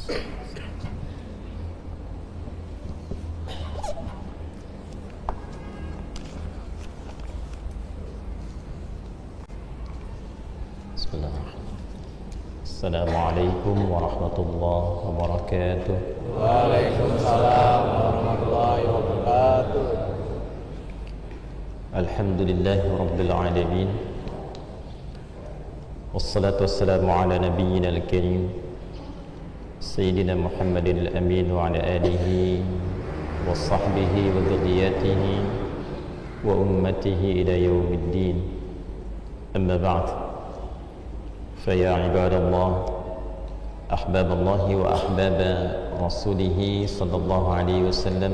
Assalamualaikum warahmatullahi wabarakatuh. Waalaikumsalam warahmatullahi wabarakatuh. Alhamdulillahi rabbil alamin. Wassalatu wassalamu ala nabiyyina al-karim Sayyidina Muhammadin al-amin wa ala alihi wa sahbihi wa dhurriyyatihi wa ummatihi ila yaumiddin. Amma ba'd. فيا عباد الله أحباب الله وأحباب رسوله صلى الله عليه وسلم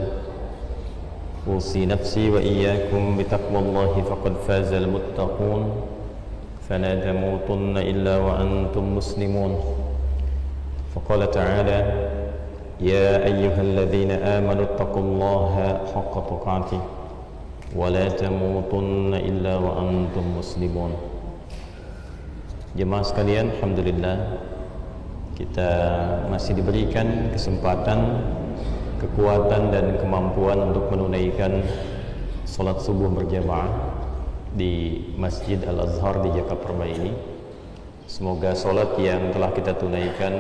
أوصي نفسي وإياكم بتقوى الله فقد فاز المتقون فلا تموتن إلا وأنتم مسلمون فقال تعالى يا أيها الذين آمنوا اتقوا الله حق تقاته ولا تموتن إلا وأنتم مسلمون. Jemaah sekalian, alhamdulillah kita masih diberikan kesempatan, kekuatan dan kemampuan untuk menunaikan salat subuh berjamaah di Masjid Al-Azhar di Jakaparma ini. Semoga salat yang telah kita tunaikan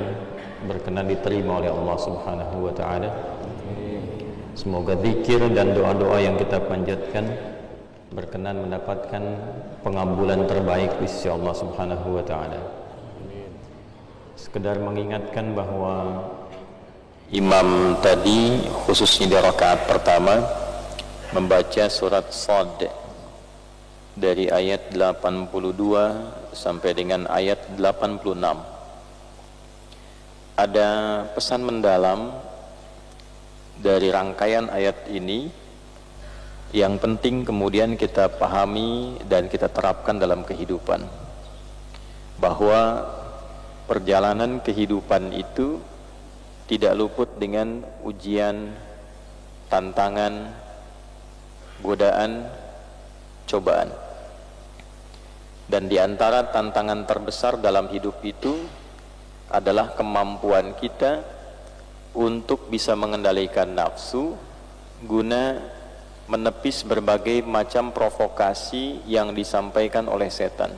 berkenan diterima oleh Allah Subhanahu wa taala. Semoga zikir dan doa-doa yang kita panjatkan berkenan mendapatkan pengambulan terbaik di sisi Allah Subhanahu wa taala. Sekedar mengingatkan bahwa imam tadi khususnya di rakaat pertama membaca surat Shad dari ayat 82 sampai dengan ayat 86. Ada pesan mendalam dari rangkaian ayat ini yang penting kemudian kita pahami dan kita terapkan dalam kehidupan, bahwa perjalanan kehidupan itu tidak luput dengan ujian, tantangan, godaan, cobaan. Dan di antara tantangan terbesar dalam hidup itu adalah kemampuan kita untuk bisa mengendalikan nafsu guna menepis berbagai macam provokasi yang disampaikan oleh setan.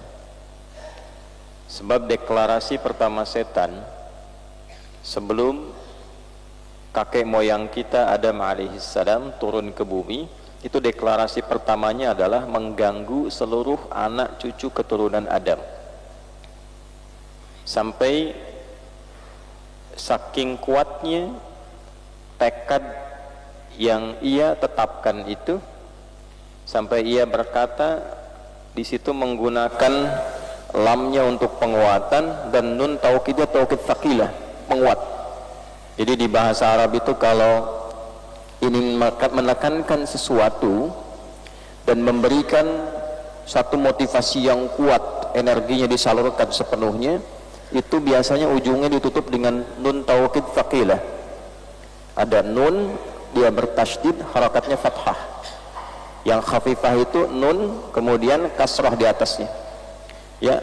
Sebab deklarasi pertama setan sebelum kakek moyang kita Adam alaihissalam turun ke bumi, itu deklarasi pertamanya adalah mengganggu seluruh anak cucu keturunan Adam. Sampai saking kuatnya tekad yang ia tetapkan itu, sampai ia berkata di situ menggunakan lamnya untuk penguatan dan nun taukidnya taukid tsaqilah, menguat. Jadi di bahasa Arab itu kalau ingin menekankan sesuatu dan memberikan satu motivasi yang kuat, energinya disalurkan sepenuhnya, itu biasanya ujungnya ditutup dengan nun taukid tsaqilah. Ada nun, dia bertasydid, harakatnya fathah. Yang khafifah itu nun, kemudian kasrah di atasnya. Ya,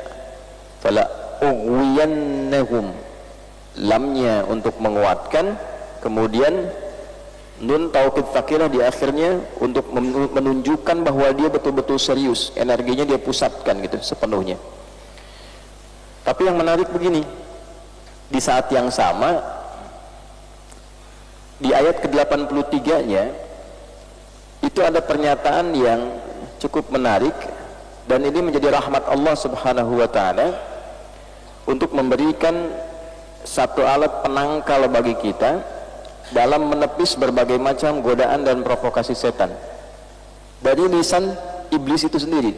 fala ughwiyannahum, lamnya untuk menguatkan, kemudian nun taukid tsaqilah di akhirnya untuk menunjukkan bahwa dia betul-betul serius, energinya dia pusatkan gitu sepenuhnya. Tapi yang menarik begini, di saat yang sama di ayat ke-83-nya itu ada pernyataan yang cukup menarik, dan ini menjadi rahmat Allah Subhanahu wa taala untuk memberikan satu alat penangkal bagi kita dalam menepis berbagai macam godaan dan provokasi setan dari lisan iblis itu sendiri.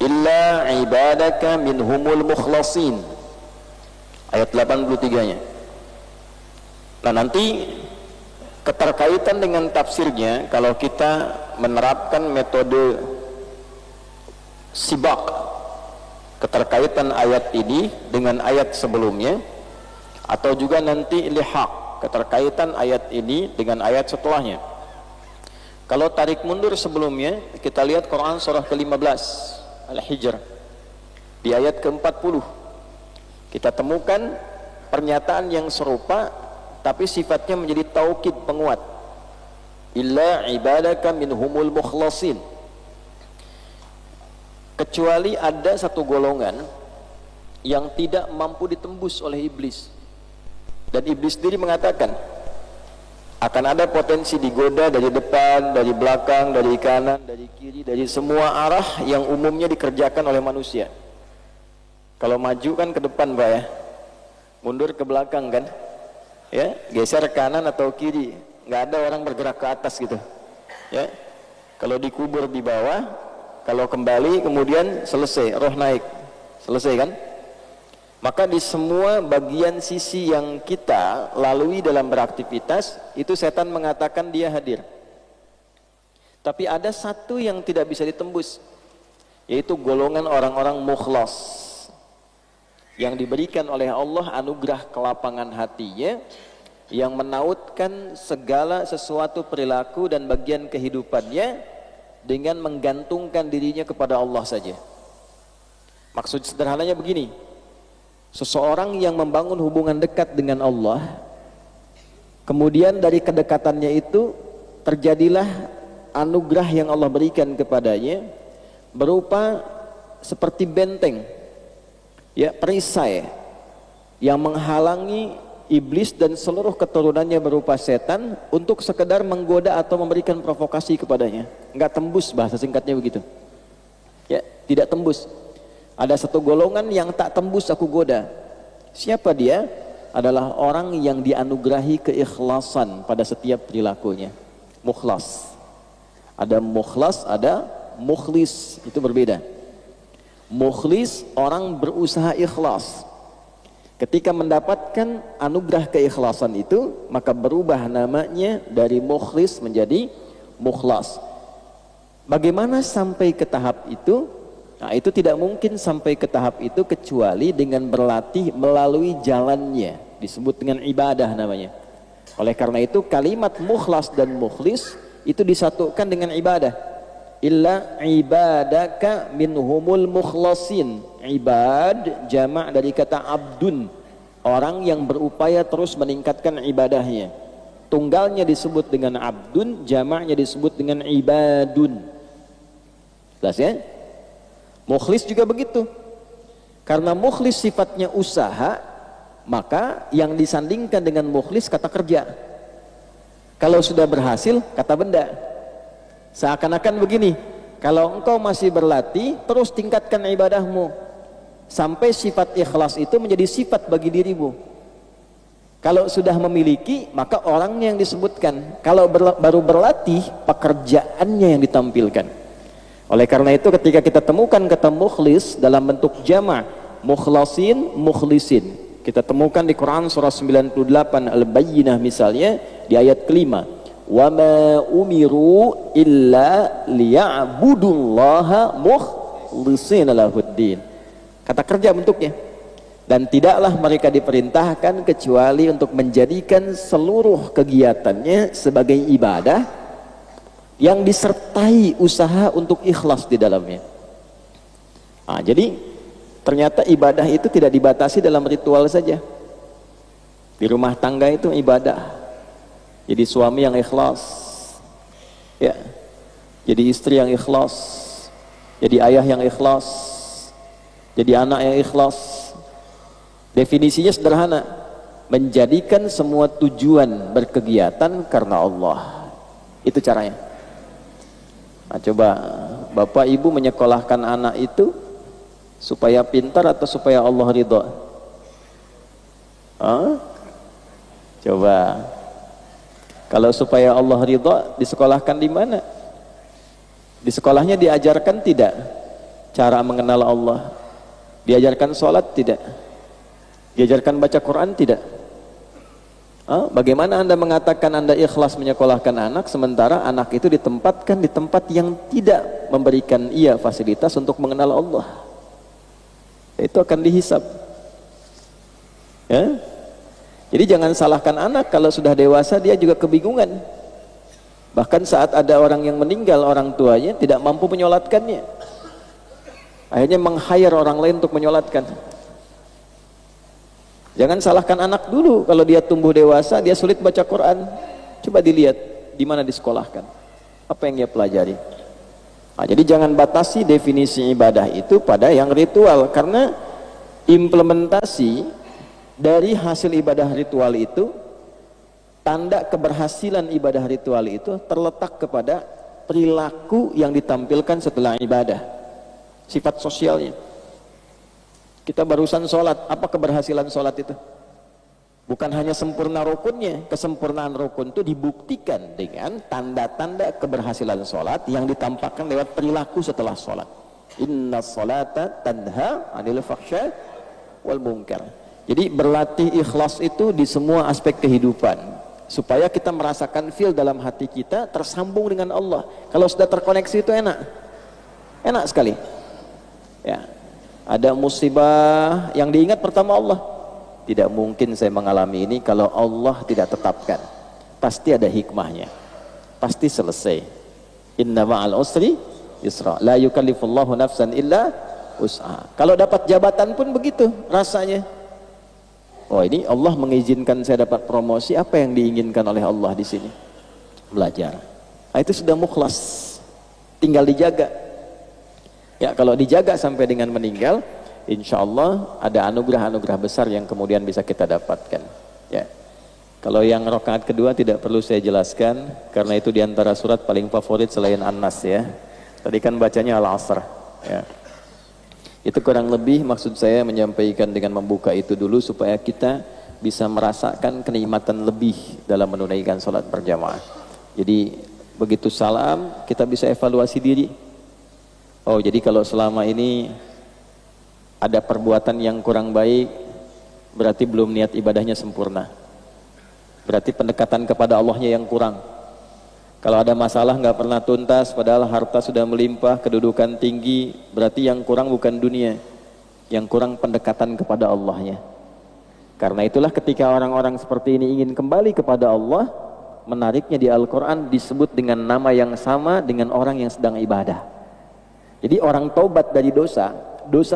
Illa ibadaka minhumul mukhlasin, ayat 83-nya. Nah, nanti keterkaitan dengan tafsirnya, kalau kita menerapkan metode sibak, keterkaitan ayat ini dengan ayat sebelumnya, atau juga nanti lihaq, keterkaitan ayat ini dengan ayat setelahnya. Kalau tarik mundur sebelumnya, kita lihat Quran surah ke-15 Al-Hijr di ayat ke-40, kita temukan pernyataan yang serupa tapi sifatnya menjadi taukid penguat. Illa ibadaka minhumul mukhlasin. Kecuali ada satu golongan yang tidak mampu ditembus oleh iblis. Dan iblis sendiri mengatakan akan ada potensi digoda dari depan, dari belakang, dari kanan, dari kiri, dari semua arah yang umumnya dikerjakan oleh manusia. Kalau maju kan ke depan Pak ya, mundur ke belakang kan, ya, geser kanan atau kiri, nggak ada orang bergerak ke atas gitu, ya. Kalau dikubur di bawah, kalau kembali kemudian selesai, roh naik, selesai kan? Maka di semua bagian sisi yang kita lalui dalam beraktivitas, itu setan mengatakan dia hadir. Tapi ada satu yang tidak bisa ditembus, yaitu golongan orang-orang mukhlas, yang diberikan oleh Allah anugerah kelapangan hatinya, yang menautkan segala sesuatu perilaku dan bagian kehidupannya dengan menggantungkan dirinya kepada Allah saja. Maksud sederhananya begini, seseorang yang membangun hubungan dekat dengan Allah, kemudian dari kedekatannya itu terjadilah anugerah yang Allah berikan kepadanya berupa seperti benteng, ya, perisai yang menghalangi iblis dan seluruh keturunannya berupa setan untuk sekedar menggoda atau memberikan provokasi kepadanya. Enggak tembus, bahasa singkatnya begitu, ya, tidak tembus. Ada satu golongan yang tak tembus aku goda. Siapa dia? Adalah orang yang dianugerahi keikhlasan pada setiap perilakunya. Mukhlas. Ada mukhlas, ada mukhlis, itu berbeda. Mukhlis orang berusaha ikhlas. Ketika mendapatkan anugerah keikhlasan itu, maka berubah namanya dari mukhlis menjadi mukhlas. Bagaimana sampai ke tahap itu? Nah, itu tidak mungkin sampai ke tahap itu kecuali dengan berlatih melalui jalannya, disebut dengan ibadah namanya. Oleh karena itu kalimat mukhlas dan mukhlis itu disatukan dengan ibadah. Illa ibadaka minhumul mukhlasin. Ibad jamak dari kata abdun, orang yang berupaya terus meningkatkan ibadahnya. Tunggalnya disebut dengan abdun, jamaknya disebut dengan ibadun. Jelas ya? Mukhlis juga begitu. Karena mukhlis sifatnya usaha, maka yang disandingkan dengan mukhlis kata kerja. Kalau sudah berhasil kata benda. Seakan-akan begini, kalau engkau masih berlatih, terus tingkatkan ibadahmu sampai sifat ikhlas itu menjadi sifat bagi dirimu. Kalau sudah memiliki, maka orangnya yang disebutkan. Kalau baru berlatih, pekerjaannya yang ditampilkan. Oleh karena itu ketika kita temukan kata mukhlis dalam bentuk jama', mukhlasin, mukhlisin, kita temukan di Quran surah 98 Al-Bayyinah misalnya di ayat kelima, wa ma umiru illa liya'budullaha mukhlishina lahuddin. Kata kerja bentuknya. Dan tidaklah mereka diperintahkan kecuali untuk menjadikan seluruh kegiatannya sebagai ibadah yang disertai usaha untuk ikhlas di dalamnya. Nah, jadi ternyata ibadah itu tidak dibatasi dalam ritual saja. Di rumah tangga itu ibadah. Jadi suami yang ikhlas, ya. Jadi istri yang ikhlas, jadi ayah yang ikhlas, jadi anak yang ikhlas. Definisinya sederhana, menjadikan semua tujuan berkegiatan karena Allah. Itu caranya. Nah, coba bapak ibu menyekolahkan anak itu supaya pintar atau supaya Allah ridho? Coba, kalau supaya Allah ridho, disekolahkan di mana? Di sekolahnya diajarkan tidak cara mengenal Allah? Diajarkan sholat tidak? Diajarkan baca Quran tidak? Bagaimana Anda mengatakan Anda ikhlas menyekolahkan anak sementara anak itu ditempatkan di tempat yang tidak memberikan ia fasilitas untuk mengenal Allah? Itu akan dihisab, ya? Jadi jangan salahkan anak, kalau sudah dewasa dia juga kebingungan. Bahkan saat ada orang yang meninggal, orang tuanya tidak mampu menyolatkannya, akhirnya meng-hire orang lain untuk menyolatkan. Jangan salahkan anak dulu, kalau dia tumbuh dewasa dia sulit baca Quran. Coba dilihat di mana disekolahkan, apa yang dia pelajari. Nah, jadi jangan batasi definisi ibadah itu pada yang ritual, karena implementasi dari hasil ibadah ritual itu, tanda keberhasilan ibadah ritual itu terletak kepada perilaku yang ditampilkan setelah ibadah, sifat sosialnya. Kita barusan sholat, apa keberhasilan sholat itu? Bukan hanya sempurna rukunnya, kesempurnaan rukun itu dibuktikan dengan tanda-tanda keberhasilan sholat yang ditampakkan lewat perilaku setelah sholat. Inna sholata tanha 'anil fahsya wal munkar. Jadi berlatih ikhlas itu di semua aspek kehidupan, supaya kita merasakan feel dalam hati kita tersambung dengan Allah. Kalau sudah terkoneksi itu enak sekali ya. Ada musibah yang diingat pertama Allah. Tidak mungkin saya mengalami ini kalau Allah tidak tetapkan. Pasti ada hikmahnya, pasti selesai. Inna ma'al usri yusra, la yukallifullahu nafsan illa wus'aha. Kalau dapat jabatan pun begitu rasanya. Oh, ini Allah mengizinkan saya dapat promosi, apa yang diinginkan oleh Allah di sini? Belajar. Nah, itu sudah mukhlas, tinggal dijaga. Ya, kalau dijaga sampai dengan meninggal, insya Allah ada anugerah-anugerah besar yang kemudian bisa kita dapatkan. Ya. Kalau yang rakaat kedua tidak perlu saya jelaskan, karena itu diantara surat paling favorit selain An-Nas ya. Tadi kan bacanya Al-Asr. Ya. Itu kurang lebih maksud saya menyampaikan dengan membuka itu dulu, supaya kita bisa merasakan kenikmatan lebih dalam menunaikan sholat berjamaah. Jadi begitu salam kita bisa evaluasi diri. Oh, jadi kalau selama ini ada perbuatan yang kurang baik, berarti belum niat ibadahnya sempurna. Berarti pendekatan kepada Allahnya yang kurang. Kalau ada masalah nggak pernah tuntas, padahal harta sudah melimpah, kedudukan tinggi, berarti yang kurang bukan dunia, yang kurang pendekatan kepada Allahnya. Karena itulah ketika orang-orang seperti ini ingin kembali kepada Allah, menariknya di Al-Quran disebut dengan nama yang sama dengan orang yang sedang ibadah. Jadi orang taubat dari dosa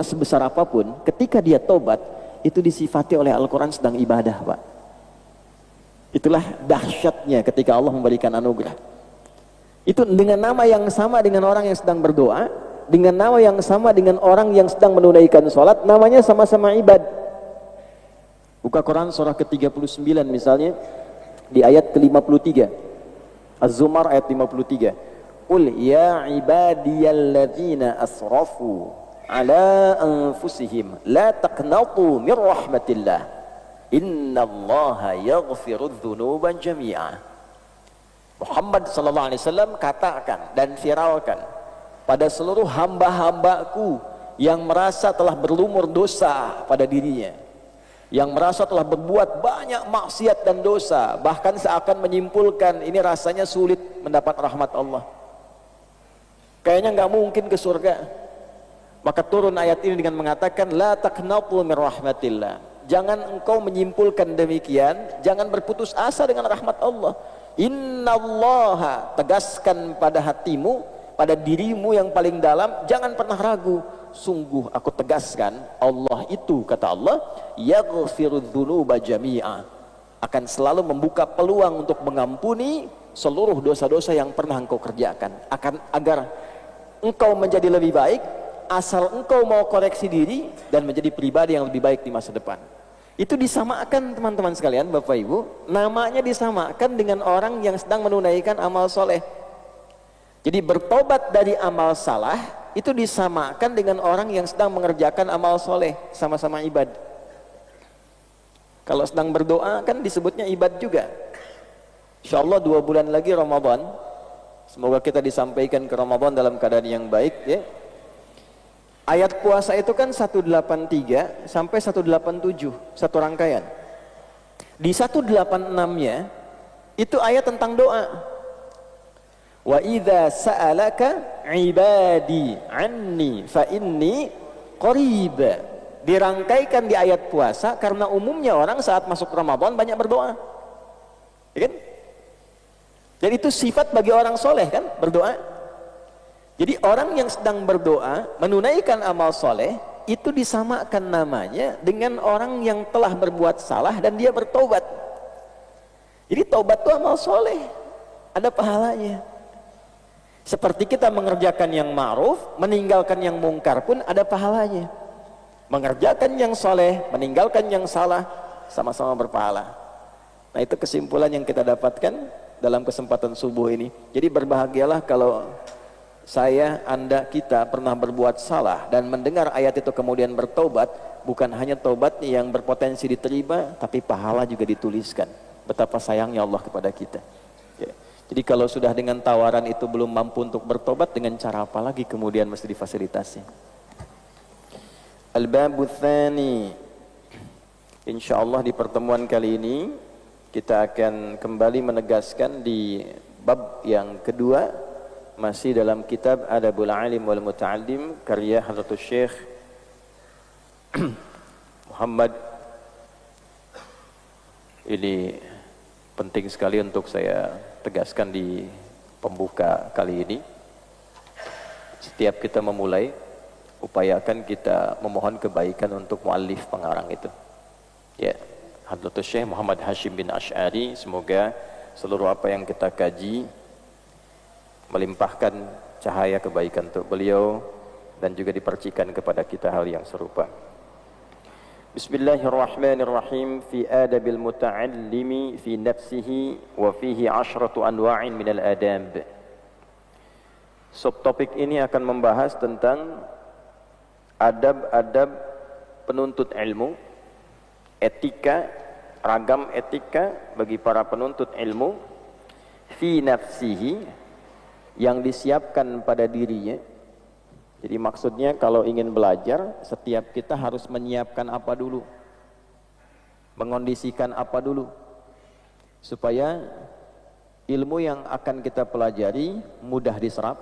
sebesar apapun, ketika dia taubat, itu disifati oleh Al-Quran sedang ibadah, Pak. Itulah dahsyatnya ketika Allah memberikan anugerah. Itu dengan nama yang sama dengan orang yang sedang berdoa, dengan nama yang sama dengan orang yang sedang menunaikan sholat, namanya sama-sama ibad. Buka Quran surah ke-39 misalnya, di ayat ke-53, Az-Zumar ayat 53. Qul ya ibadiyalladzina asrafu ala anfusihim la taqnatu min rahmatillah innallaha yaghfirudz dzunuba jami'a. Muhammad sallallahu alaihi wasallam katakan dan viralkan pada seluruh hamba-hambaku yang merasa telah berlumur dosa pada dirinya, yang merasa telah berbuat banyak maksiat dan dosa, bahkan seakan menyimpulkan ini rasanya sulit mendapat rahmat Allah, kayaknya nggak mungkin ke surga. Maka turun ayat ini dengan mengatakan la taqnatu min rahmatillah. Jangan engkau menyimpulkan demikian, jangan berputus asa dengan rahmat Allah. Innallaha, tegaskan pada hatimu, pada dirimu yang paling dalam, jangan pernah ragu. Sungguh aku tegaskan, Allah itu, kata Allah, yaghfirudz dzunuba jami'a, akan selalu membuka peluang untuk mengampuni seluruh dosa-dosa yang pernah engkau kerjakan, agar engkau menjadi lebih baik, asal engkau mau koreksi diri dan menjadi pribadi yang lebih baik di masa depan. Itu disamakan teman-teman sekalian, Bapak Ibu, namanya disamakan dengan orang yang sedang menunaikan amal soleh. Jadi bertobat dari amal salah itu disamakan dengan orang yang sedang mengerjakan amal soleh, sama-sama ibad. Kalau sedang berdoa kan disebutnya ibad juga. Insya Allah 2 bulan lagi Ramadan, semoga kita disampaikan ke Ramadan dalam keadaan yang baik ya. Ayat puasa itu kan 183 sampai 187, satu rangkaian. Di 186-nya itu ayat tentang doa. Wa idza sa'alaka ibadi anni fa inni qarib. Dirangkaikan di ayat puasa karena umumnya orang saat masuk Ramadan banyak berdoa. Ya kan? Dan itu sifat bagi orang soleh kan, berdoa. Jadi orang yang sedang berdoa, menunaikan amal soleh, itu disamakan namanya dengan orang yang telah berbuat salah dan dia bertobat. Jadi tobat itu amal soleh, ada pahalanya. Seperti kita mengerjakan yang ma'ruf, meninggalkan yang mungkar pun ada pahalanya. Mengerjakan yang soleh, meninggalkan yang salah, sama-sama berpahala. Nah, itu kesimpulan yang kita dapatkan dalam kesempatan subuh ini. Jadi berbahagialah kalau saya, Anda, kita pernah berbuat salah dan mendengar ayat itu kemudian bertobat. Bukan hanya tobatnya yang berpotensi diterima, tapi pahala juga dituliskan. Betapa sayangnya Allah kepada kita. Ya. Jadi kalau sudah dengan tawaran itu belum mampu untuk bertobat, dengan cara apa lagi kemudian mesti difasilitasi. Al-babu tsani. Insyaallah di pertemuan kali ini kita akan kembali menegaskan di bab yang kedua, masih dalam kitab Adabul Alim wal Muta'allim karya Hadratus Syekh Muhammad. Ini penting sekali untuk saya tegaskan di pembuka kali ini. Setiap kita memulai, upayakan kita memohon kebaikan untuk muallif pengarang itu. Ya, Hadratus Syekh Muhammad Hashim bin Asy'ari, semoga seluruh apa yang kita kaji melimpahkan cahaya kebaikan untuk beliau dan juga dipercikan kepada kita hal yang serupa. Bismillahirrahmanirrahim. Fi adabil muta'allimi fi nafsihi wa fihi 10 anwa'in minal adab. Subtopik ini akan membahas tentang adab-adab penuntut ilmu, etika, ragam etika bagi para penuntut ilmu, fi nafsihi, yang disiapkan pada dirinya. Jadi maksudnya kalau ingin belajar, setiap kita harus menyiapkan apa dulu, mengondisikan apa dulu, supaya ilmu yang akan kita pelajari mudah diserap.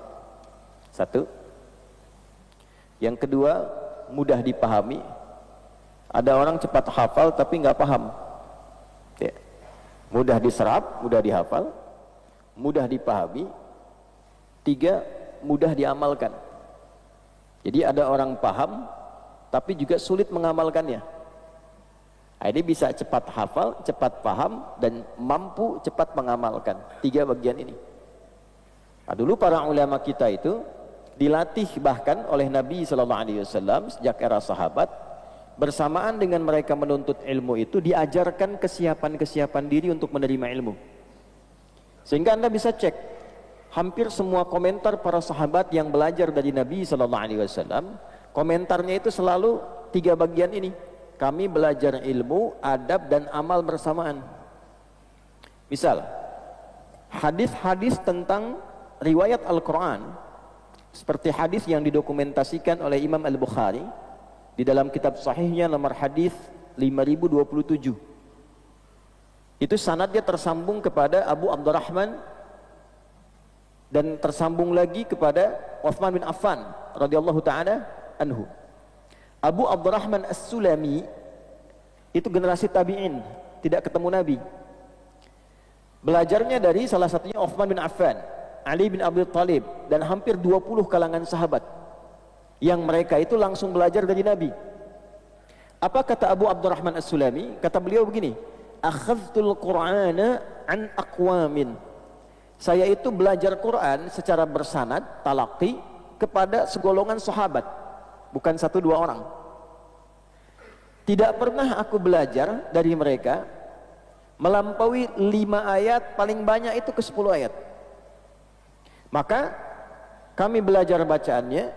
Satu. Yang kedua, mudah dipahami. Ada orang cepat hafal tapi nggak paham. Ya. Mudah diserap, mudah dihafal, mudah dipahami. Tiga, mudah diamalkan. Jadi ada orang paham tapi juga sulit mengamalkannya. Nah, ini bisa cepat hafal, cepat paham, dan mampu cepat mengamalkan. Tiga bagian ini. Nah, dulu para ulama kita itu dilatih bahkan oleh Nabi SAW sejak era sahabat. Bersamaan dengan mereka menuntut ilmu itu, diajarkan kesiapan-kesiapan diri untuk menerima ilmu. Sehingga Anda bisa cek hampir semua komentar para sahabat yang belajar dari Nabi SAW, komentarnya itu selalu tiga bagian ini. Kami belajar ilmu, adab, dan amal bersamaan. Misal, hadis-hadis tentang riwayat Al-Quran, seperti hadis yang didokumentasikan oleh Imam Al-Bukhari di dalam kitab sahihnya nomor hadis 5027. Itu sanadnya tersambung kepada Abu Abdurrahman dan tersambung lagi kepada Utsman bin Affan radhiyallahu taala anhu. Abu Abdurrahman As-Sulami itu generasi tabi'in, tidak ketemu Nabi. Belajarnya dari salah satunya Utsman bin Affan, Ali bin Abi Thalib, dan hampir 20 kalangan sahabat yang mereka itu langsung belajar dari Nabi. Apa kata Abu Abdurrahman As-Sulami? Kata beliau begini, akhadhtul Qur'ana an aqwamin. Saya itu belajar Quran secara bersanad, talaqi, kepada segolongan sahabat, bukan satu dua orang. Tidak pernah aku belajar dari mereka melampaui 5 ayat, paling banyak itu ke 10 ayat. Maka kami belajar bacaannya,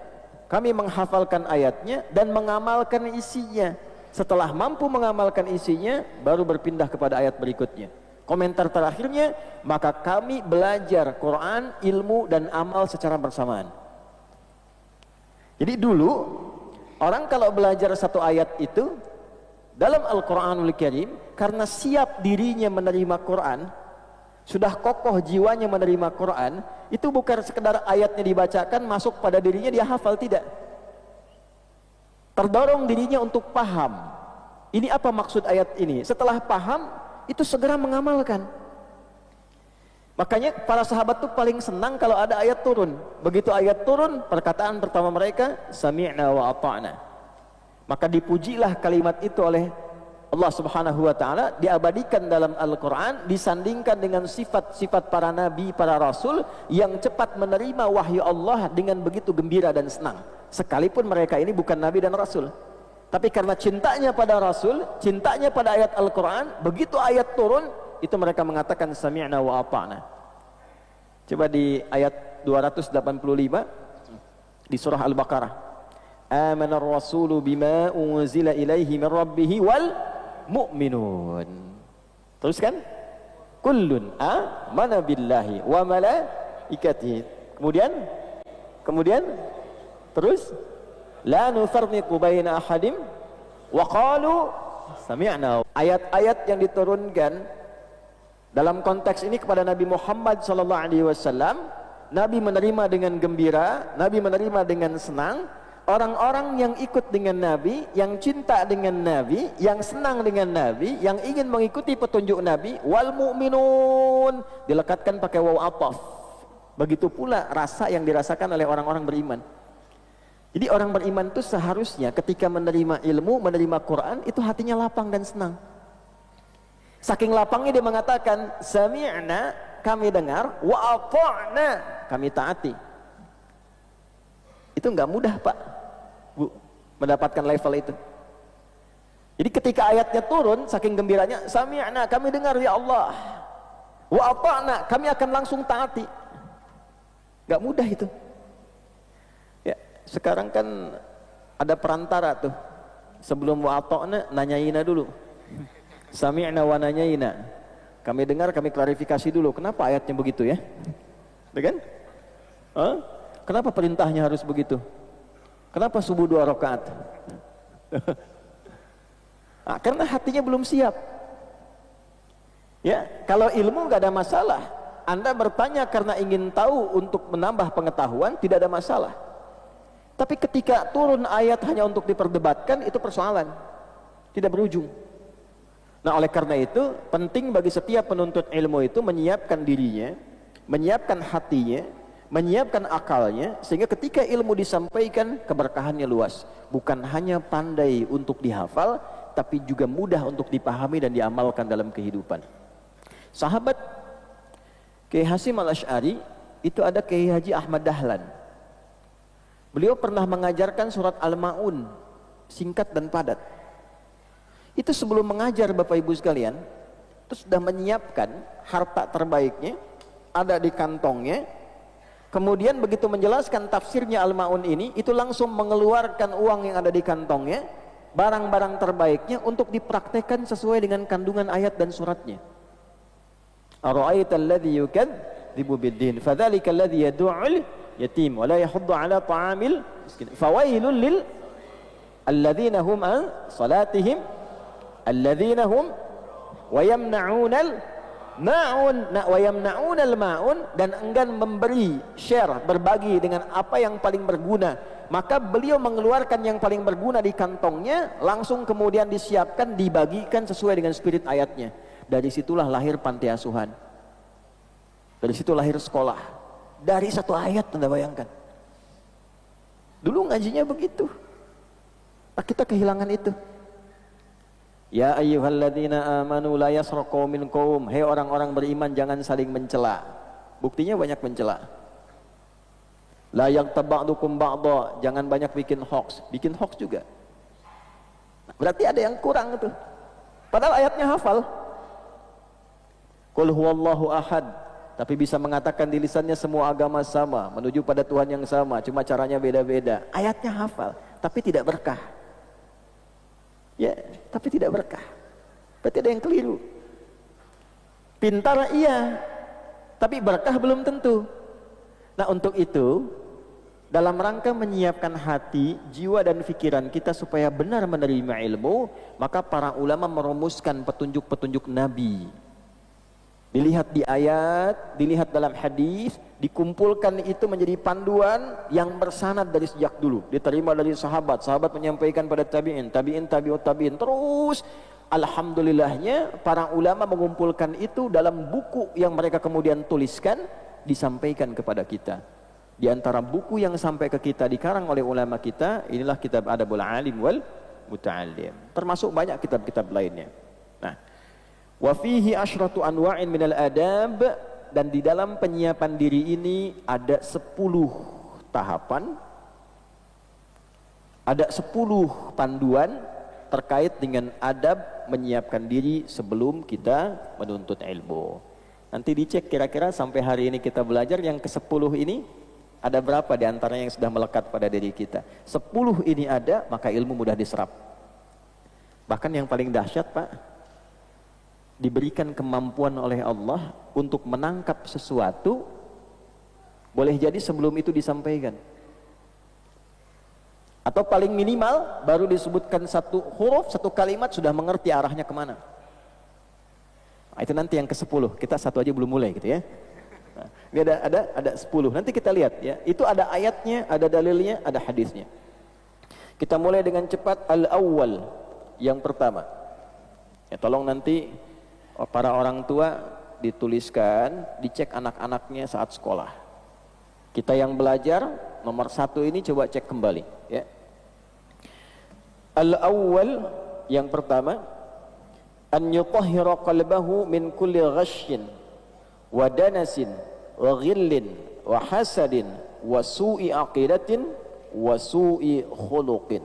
kami menghafalkan ayatnya dan mengamalkan isinya. Setelah mampu mengamalkan isinya, baru berpindah kepada ayat berikutnya. Komentar terakhirnya, maka kami belajar Quran, ilmu, dan amal secara bersamaan. Jadi dulu, orang kalau belajar satu ayat itu dalam Al-Quranul Karim, karena siap dirinya menerima Quran, sudah kokoh jiwanya menerima Quran, itu bukan sekedar ayatnya dibacakan, masuk pada dirinya, dia hafal, tidak. Terdorong dirinya untuk paham. Ini apa maksud ayat ini? Setelah paham, itu segera mengamalkan. Makanya para sahabat tuh paling senang kalau ada ayat turun. Begitu ayat turun, perkataan pertama mereka, sami'na wa ata'na. Maka dipujilah kalimat itu oleh Allah Subhanahu wa taala, diabadikan dalam Al-Qur'an, disandingkan dengan sifat-sifat para nabi, para rasul yang cepat menerima wahyu Allah dengan begitu gembira dan senang. Sekalipun mereka ini bukan nabi dan rasul. Tapi karena cintanya pada rasul, cintanya pada ayat Al-Qur'an, begitu ayat turun, itu mereka mengatakan sami'na wa ata'na. Coba di ayat 285 di surah Al-Baqarah. Amanar rasulu bima unzila ilaihi min rabbihi wal mu'minun. Terus kan? Kullun amana billahi wa malaikatihi. Kemudian terus la nufarriqu baina ahadim wa qalu sami'na. Ayat-ayat yang diturunkan dalam konteks ini kepada Nabi Muhammad sallallahu alaihi wasallam, Nabi menerima dengan gembira, Nabi menerima dengan senang. Orang-orang yang ikut dengan Nabi, yang cinta dengan Nabi, yang senang dengan Nabi, yang ingin mengikuti petunjuk Nabi, wal mu'minun, dilekatkan pakai waw athaf. Begitu pula rasa yang dirasakan oleh orang-orang beriman. Jadi orang beriman itu seharusnya ketika menerima ilmu, menerima Quran, itu hatinya lapang dan senang. Saking lapangnya dia mengatakan, sami'na, kami dengar, wa ata'na, kami taati. Itu enggak mudah, Pak, Bu, mendapatkan level itu. Jadi ketika ayatnya turun, saking gembiranya, sami'na, kami dengar ya Allah, wa ata'na, kami akan langsung taati. Enggak mudah itu. Ya, sekarang kan ada perantara tuh. Sebelum wa ata'na, nanyaina dulu. Sami'na wa nanyaina. Kami dengar, kami klarifikasi dulu. Kenapa ayatnya begitu ya? Kan? Kenapa perintahnya harus begitu? Kenapa subuh 2 rakaat? Nah, karena hatinya belum siap. Ya, kalau ilmu nggak ada masalah. Anda bertanya karena ingin tahu untuk menambah pengetahuan, tidak ada masalah. Tapi ketika turun ayat hanya untuk diperdebatkan, itu persoalan, tidak berujung. Nah, oleh karena itu penting bagi setiap penuntut ilmu itu menyiapkan dirinya, menyiapkan hatinya, menyiapkan akalnya, sehingga ketika ilmu disampaikan, keberkahannya luas. Bukan hanya pandai untuk dihafal, tapi juga mudah untuk dipahami dan diamalkan dalam kehidupan. Sahabat Kiai Hasyim Al-Asy'ari itu ada Kiai Haji Ahmad Dahlan. Beliau pernah mengajarkan surat Al-Ma'un, singkat dan padat. Itu sebelum mengajar Bapak Ibu sekalian, itu sudah menyiapkan harta terbaiknya, ada di kantongnya. Kemudian begitu menjelaskan tafsirnya Al-Ma'un ini, itu langsung mengeluarkan uang yang ada di kantongnya, barang-barang terbaiknya untuk dipraktekkan sesuai dengan kandungan ayat dan suratnya. Ara'aital ladzi yukadzibu biddin fadzalika alladzi yad'ul yatim wa la yahuddu ala ta'amil miskin fawailul lil alladzina hum an salatihim alladzina hum wa yamna'unal ma'un wa yamna'unal ma'un, dan enggan memberi, share, berbagi dengan apa yang paling berguna. Maka beliau mengeluarkan yang paling berguna di kantongnya, langsung kemudian disiapkan, dibagikan sesuai dengan spirit ayatnya. Dari situlah lahir panti asuhan, dari situ lahir sekolah, dari satu ayat. Anda bayangkan, dulu ngajinya begitu. Nah, kita kehilangan itu. Ya ayyuhalladzina amanu la yasraq qaumin qaum. Hei orang-orang beriman, jangan saling mencela. Buktinya banyak mencela. La yaghtab ba'dukum ba'dha, jangan banyak bikin hoax. Bikin hoax juga. Nah, berarti ada yang kurang itu. Padahal ayatnya hafal. Qul huwallahu ahad, tapi bisa mengatakan di lisannya semua agama sama, menuju pada Tuhan yang sama, cuma caranya beda-beda. Ayatnya hafal, tapi tidak berkah. Ya, tapi tidak berkah. Berarti ada yang keliru. Pintar iya, tapi berkah belum tentu. Nah, untuk itu, dalam rangka menyiapkan hati, jiwa dan pikiran kita supaya benar menerima ilmu, maka para ulama merumuskan petunjuk-petunjuk Nabi. Dilihat di ayat, dilihat dalam hadis, dikumpulkan itu menjadi panduan yang bersanad dari sejak dulu, diterima dari sahabat, sahabat menyampaikan pada tabi'in, tabi'in, tabi'ut tabi'in, terus alhamdulillahnya para ulama mengumpulkan itu dalam buku yang mereka kemudian tuliskan, disampaikan kepada kita. Di antara buku yang sampai ke kita dikarang oleh ulama kita, inilah kitab Adabul Alim wal muta'allim. Termasuk banyak kitab-kitab lainnya. Nah, wa fihi asyratu anwa'in minal adab, dan di dalam penyiapan diri ini ada 10 tahapan, ada 10 panduan terkait dengan adab menyiapkan diri sebelum kita menuntut ilmu. Nanti dicek kira-kira sampai hari ini kita belajar yang ke-10 ini ada berapa di antaranya yang sudah melekat pada diri kita. 10 ini ada, maka ilmu mudah diserap. Bahkan yang paling dahsyat, Pak, diberikan kemampuan oleh Allah untuk menangkap sesuatu, boleh jadi sebelum itu disampaikan. Atau paling minimal baru disebutkan satu huruf, satu kalimat sudah mengerti arahnya kemana. Nah, itu nanti yang ke-10. Kita satu aja belum mulai gitu ya. Nah, ini ada 10. Nanti kita lihat ya. Itu ada ayatnya, ada dalilnya, ada hadisnya. Kita mulai dengan cepat. Al-awwal, yang pertama. Ya, tolong nanti para orang tua dituliskan, dicek anak-anaknya saat sekolah. Kita yang belajar nomor 1 ini coba cek kembali ya. Al-awwal, yang pertama, an yutahhira qalbahu min kulli ghashyin wa danasin wa ghillin wa hasadin wa su'i aqidatin wa su'i khuluqin.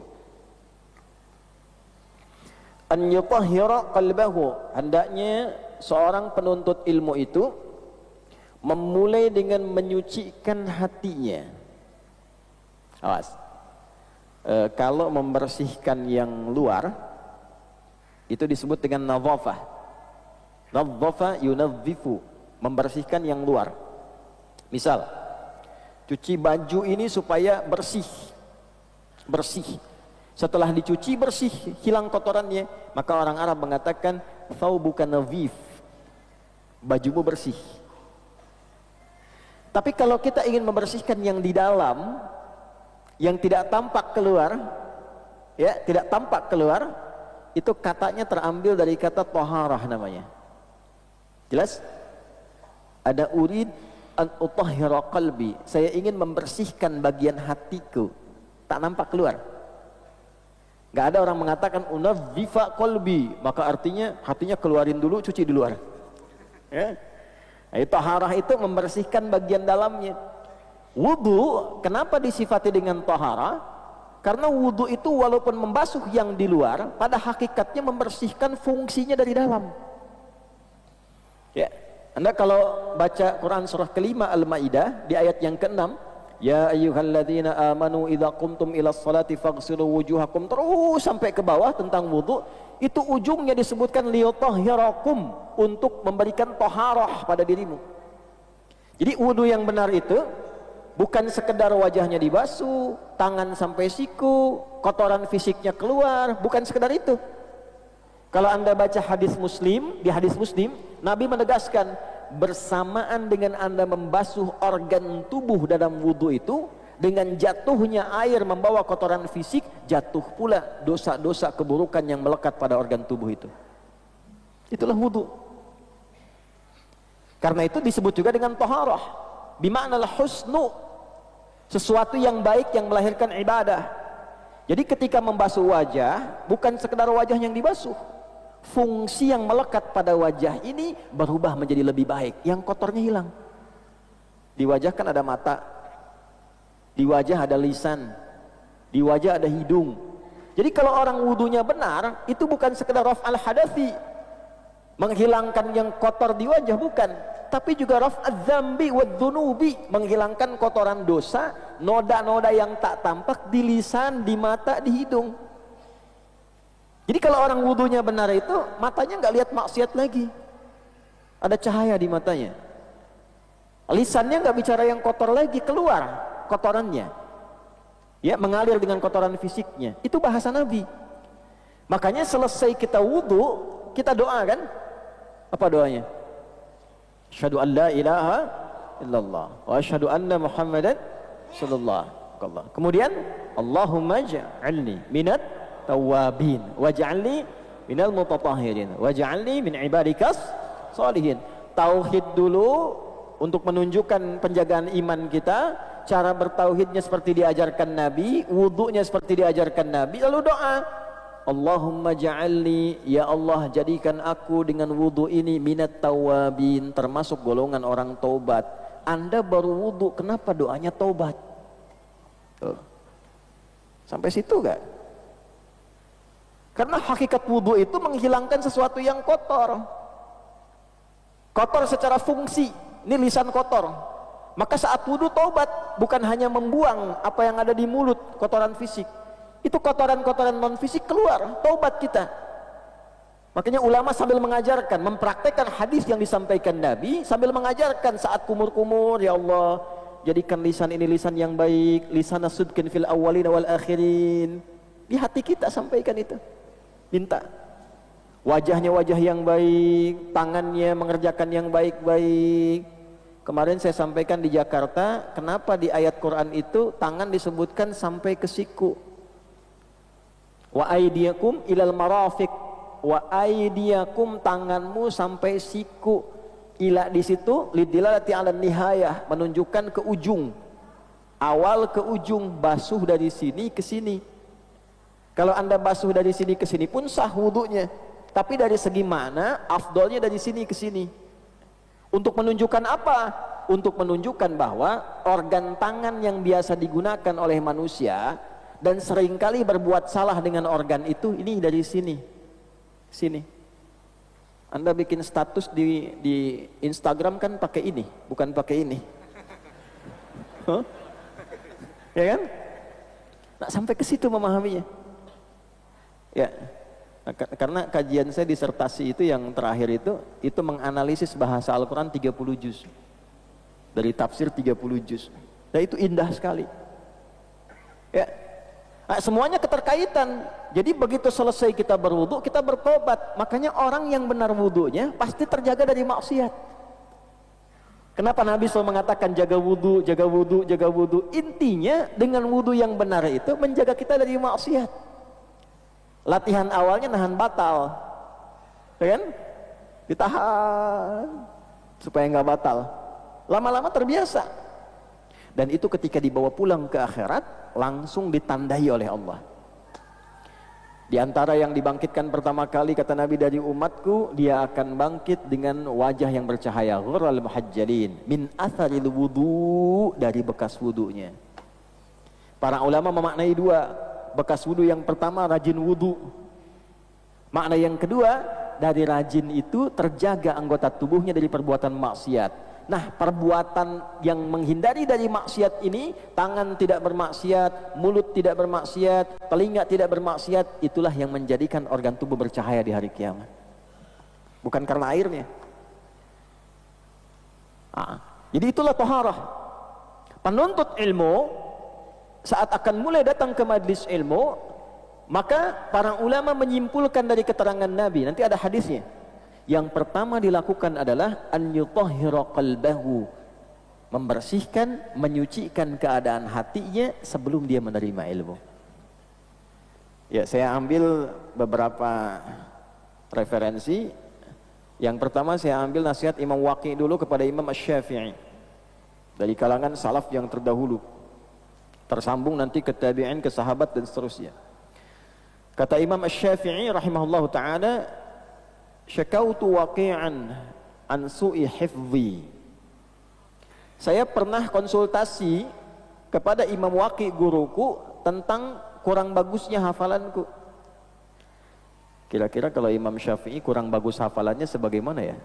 An yutahhira qalbahu, hendaknya seorang penuntut ilmu itu memulai dengan menyucikan hatinya. Awas, kalau membersihkan yang luar itu disebut dengan nadhafah. Nadhafa yunadzifu, membersihkan yang luar. Misal, cuci baju ini supaya bersih. Bersih. Setelah dicuci bersih, hilang kotorannya, maka orang Arab mengatakan thawbuka nadhif, bajumu bersih. Tapi kalau kita ingin membersihkan yang di dalam, yang tidak tampak keluar, ya, tidak tampak keluar, itu katanya terambil dari kata taharah namanya. Jelas? Ada urid an utahhira qalbi, saya ingin membersihkan bagian hatiku, tak nampak keluar. Gak ada orang mengatakan unadzifa qalbi, maka artinya hatinya keluarin dulu, cuci di luar. Ya. Nah, taharah itu membersihkan bagian dalamnya. Wudu, kenapa disifati dengan taharah? Karena wudu itu walaupun membasuh yang di luar, pada hakikatnya membersihkan fungsinya dari dalam. Ya, Anda kalau baca Quran surah kelima Al-Maidah di ayat yang ke-6, ya ayyuhalladzina amanu idza qumtum ilas salati faghsilu wujuhakum, terus sampai ke bawah tentang wudu, itu ujungnya disebutkan liyutahhirakum, untuk memberikan taharah pada dirimu. Jadi wudu yang benar itu bukan sekedar wajahnya dibasuh, tangan sampai siku, kotoran fisiknya keluar, bukan sekedar itu. Kalau Anda baca hadis Muslim, di hadis Muslim, Nabi menegaskan, bersamaan dengan Anda membasuh organ tubuh dalam wudu itu, dengan jatuhnya air membawa kotoran fisik, jatuh pula dosa-dosa keburukan yang melekat pada organ tubuh itu. Itulah wudu. Karena itu disebut juga dengan taharah, bima'nal husnu, sesuatu yang baik yang melahirkan ibadah. Jadi ketika membasuh wajah, bukan sekedar wajah yang dibasuh, fungsi yang melekat pada wajah ini berubah menjadi lebih baik, yang kotornya hilang. Di wajah kan ada mata, di wajah ada lisan, di wajah ada hidung. Jadi kalau orang wudunya benar, itu bukan sekedar raf'al hadathi, menghilangkan yang kotor di wajah, bukan, tapi juga raf'adz dzambi wadzunubi, menghilangkan kotoran dosa, noda-noda yang tak tampak di lisan, di mata, di hidung. Jadi kalau orang wudunya benar itu, matanya nggak lihat maksiat lagi, ada cahaya di matanya. Lisannya nggak bicara yang kotor lagi, keluar kotorannya, ya, mengalir dengan kotoran fisiknya. Itu bahasa Nabi. Makanya selesai kita wudu, kita doa kan? Apa doanya? Asyhadu an la ilaha illallah wa asyhadu anna Muhammadan sallallahu alaihi wasallam. Kemudian Allahumma ja'alni minat tawabin waj'alni minal mutatahhirin waj'alni min ibadikas sholihin. Tauhid dulu untuk menunjukkan penjagaan iman kita, cara bertauhidnya seperti diajarkan Nabi, wudunya seperti diajarkan Nabi, lalu doa. Allahumma ja'alni, ya Allah jadikan aku dengan wudu ini minat tawabin, termasuk golongan orang taubat. Anda baru wudu, kenapa doanya taubat? Tuh. Sampai situ gak? Karena hakikat wudu itu menghilangkan sesuatu yang kotor. Kotor secara fungsi, ini lisan kotor. Maka saat wudu taubat, bukan hanya membuang apa yang ada di mulut, kotoran fisik. Itu kotoran-kotoran non fisik keluar, taubat kita. Makanya ulama sambil mengajarkan, mempraktekkan hadis yang disampaikan Nabi, sambil mengajarkan saat kumur-kumur, ya Allah jadikan lisan ini lisan yang baik, lisan sidqin fil awwalin wal akhirin. Di hati kita sampaikan itu, minta wajahnya wajah yang baik, tangannya mengerjakan yang baik-baik. Kemarin saya sampaikan di Jakarta, kenapa di ayat Quran itu tangan disebutkan sampai ke siku. Wa aydiyakum ilal marafiq, wa aydiyakum, tanganmu sampai siku. Ila di situ lidilalati ala nihayah, menunjukkan ke ujung, awal ke ujung, basuh dari sini ke sini. Kalau Anda basuh dari sini ke sini pun sah wudunya, tapi dari segi mana afdolnya dari sini ke sini. Untuk menunjukkan apa? Untuk menunjukkan bahwa organ tangan yang biasa digunakan oleh manusia dan seringkali berbuat salah dengan organ itu, ini dari sini, sini. Anda bikin status di Instagram kan pakai ini, bukan pakai ini, huh? Ya kan? Nah, sampai ke situ memahaminya. Ya, nah, karena kajian saya disertasi itu yang terakhir itu menganalisis bahasa Al-Quran 30 juz, dari tafsir 30 juz. Nah, itu indah sekali. Ya. Nah, semuanya keterkaitan. Jadi begitu selesai kita berwudu, kita bertobat. Makanya orang yang benar wudunya pasti terjaga dari maksiat. Kenapa Nabi SAW mengatakan jaga wudu, jaga wudu, jaga wudu? Intinya dengan wudu yang benar itu menjaga kita dari maksiat. Latihan awalnya nahan batal, ya kan? Ditahan supaya nggak batal. Lama-lama terbiasa. Dan itu ketika dibawa pulang ke akhirat langsung ditandai oleh Allah. Di antara yang dibangkitkan pertama kali kata Nabi dari umatku, dia akan bangkit dengan wajah yang bercahaya, ghurral muhajjalin min atharil wudu, dari bekas wudunya. Para ulama memaknai dua, bekas wudu yang pertama rajin wudu. Makna yang kedua, dari rajin itu terjaga anggota tubuhnya dari perbuatan maksiat. Nah, perbuatan yang menghindari dari maksiat ini, tangan tidak bermaksiat, mulut tidak bermaksiat, telinga tidak bermaksiat, itulah yang menjadikan organ tubuh bercahaya di hari kiamat. Bukan karena airnya. Jadi itulah taharah. Penuntut ilmu saat akan mulai datang ke majlis ilmu, maka para ulama menyimpulkan dari keterangan Nabi, nanti ada hadisnya. Yang pertama dilakukan adalah an yutahhira qalbahu, membersihkan, menyucikan keadaan hatinya sebelum dia menerima ilmu. Ya, saya ambil beberapa referensi. Yang pertama saya ambil nasihat Imam Waqi dulu kepada Imam Asy-Syafi'i, dari kalangan salaf yang terdahulu, tersambung nanti ke tabi'in, ke sahabat dan seterusnya. Kata Imam Asy-Syafi'i rahimahullahu ta'ala, syakautu waqi'an an su'i hifzi. Saya pernah konsultasi kepada Imam Waqi guruku tentang kurang bagusnya hafalanku. Kira-kira kalau Imam Syafi'i kurang bagus hafalannya sebagaimana ya?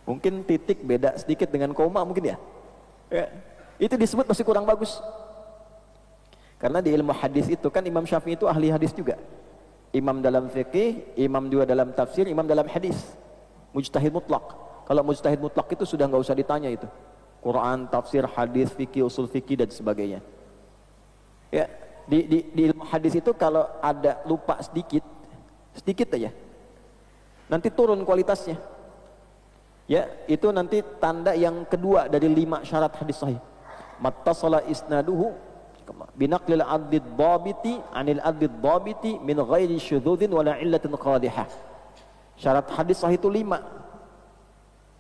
Mungkin titik beda sedikit dengan koma mungkin ya? Ya. Itu disebut masih kurang bagus. Karena di ilmu hadis itu kan Imam Syafi'i itu ahli hadis juga. Imam dalam fikih, imam juga dalam tafsir, imam dalam hadis. Mujtahid mutlak. Kalau mujtahid mutlak itu sudah nggak usah ditanya itu. Quran, tafsir, hadis, fikih, usul fikih dan sebagainya. Ya, di ilmu hadis itu kalau ada lupa sedikit aja, nanti turun kualitasnya. Ya, itu nanti tanda yang kedua dari 5 syarat hadis sahih. Mattasala isnaduhu binaqlil adid dhabiti anil adid dhabiti min ghairi syudzudin wala illatin qadihah. Syarat hadis sahih itu 5.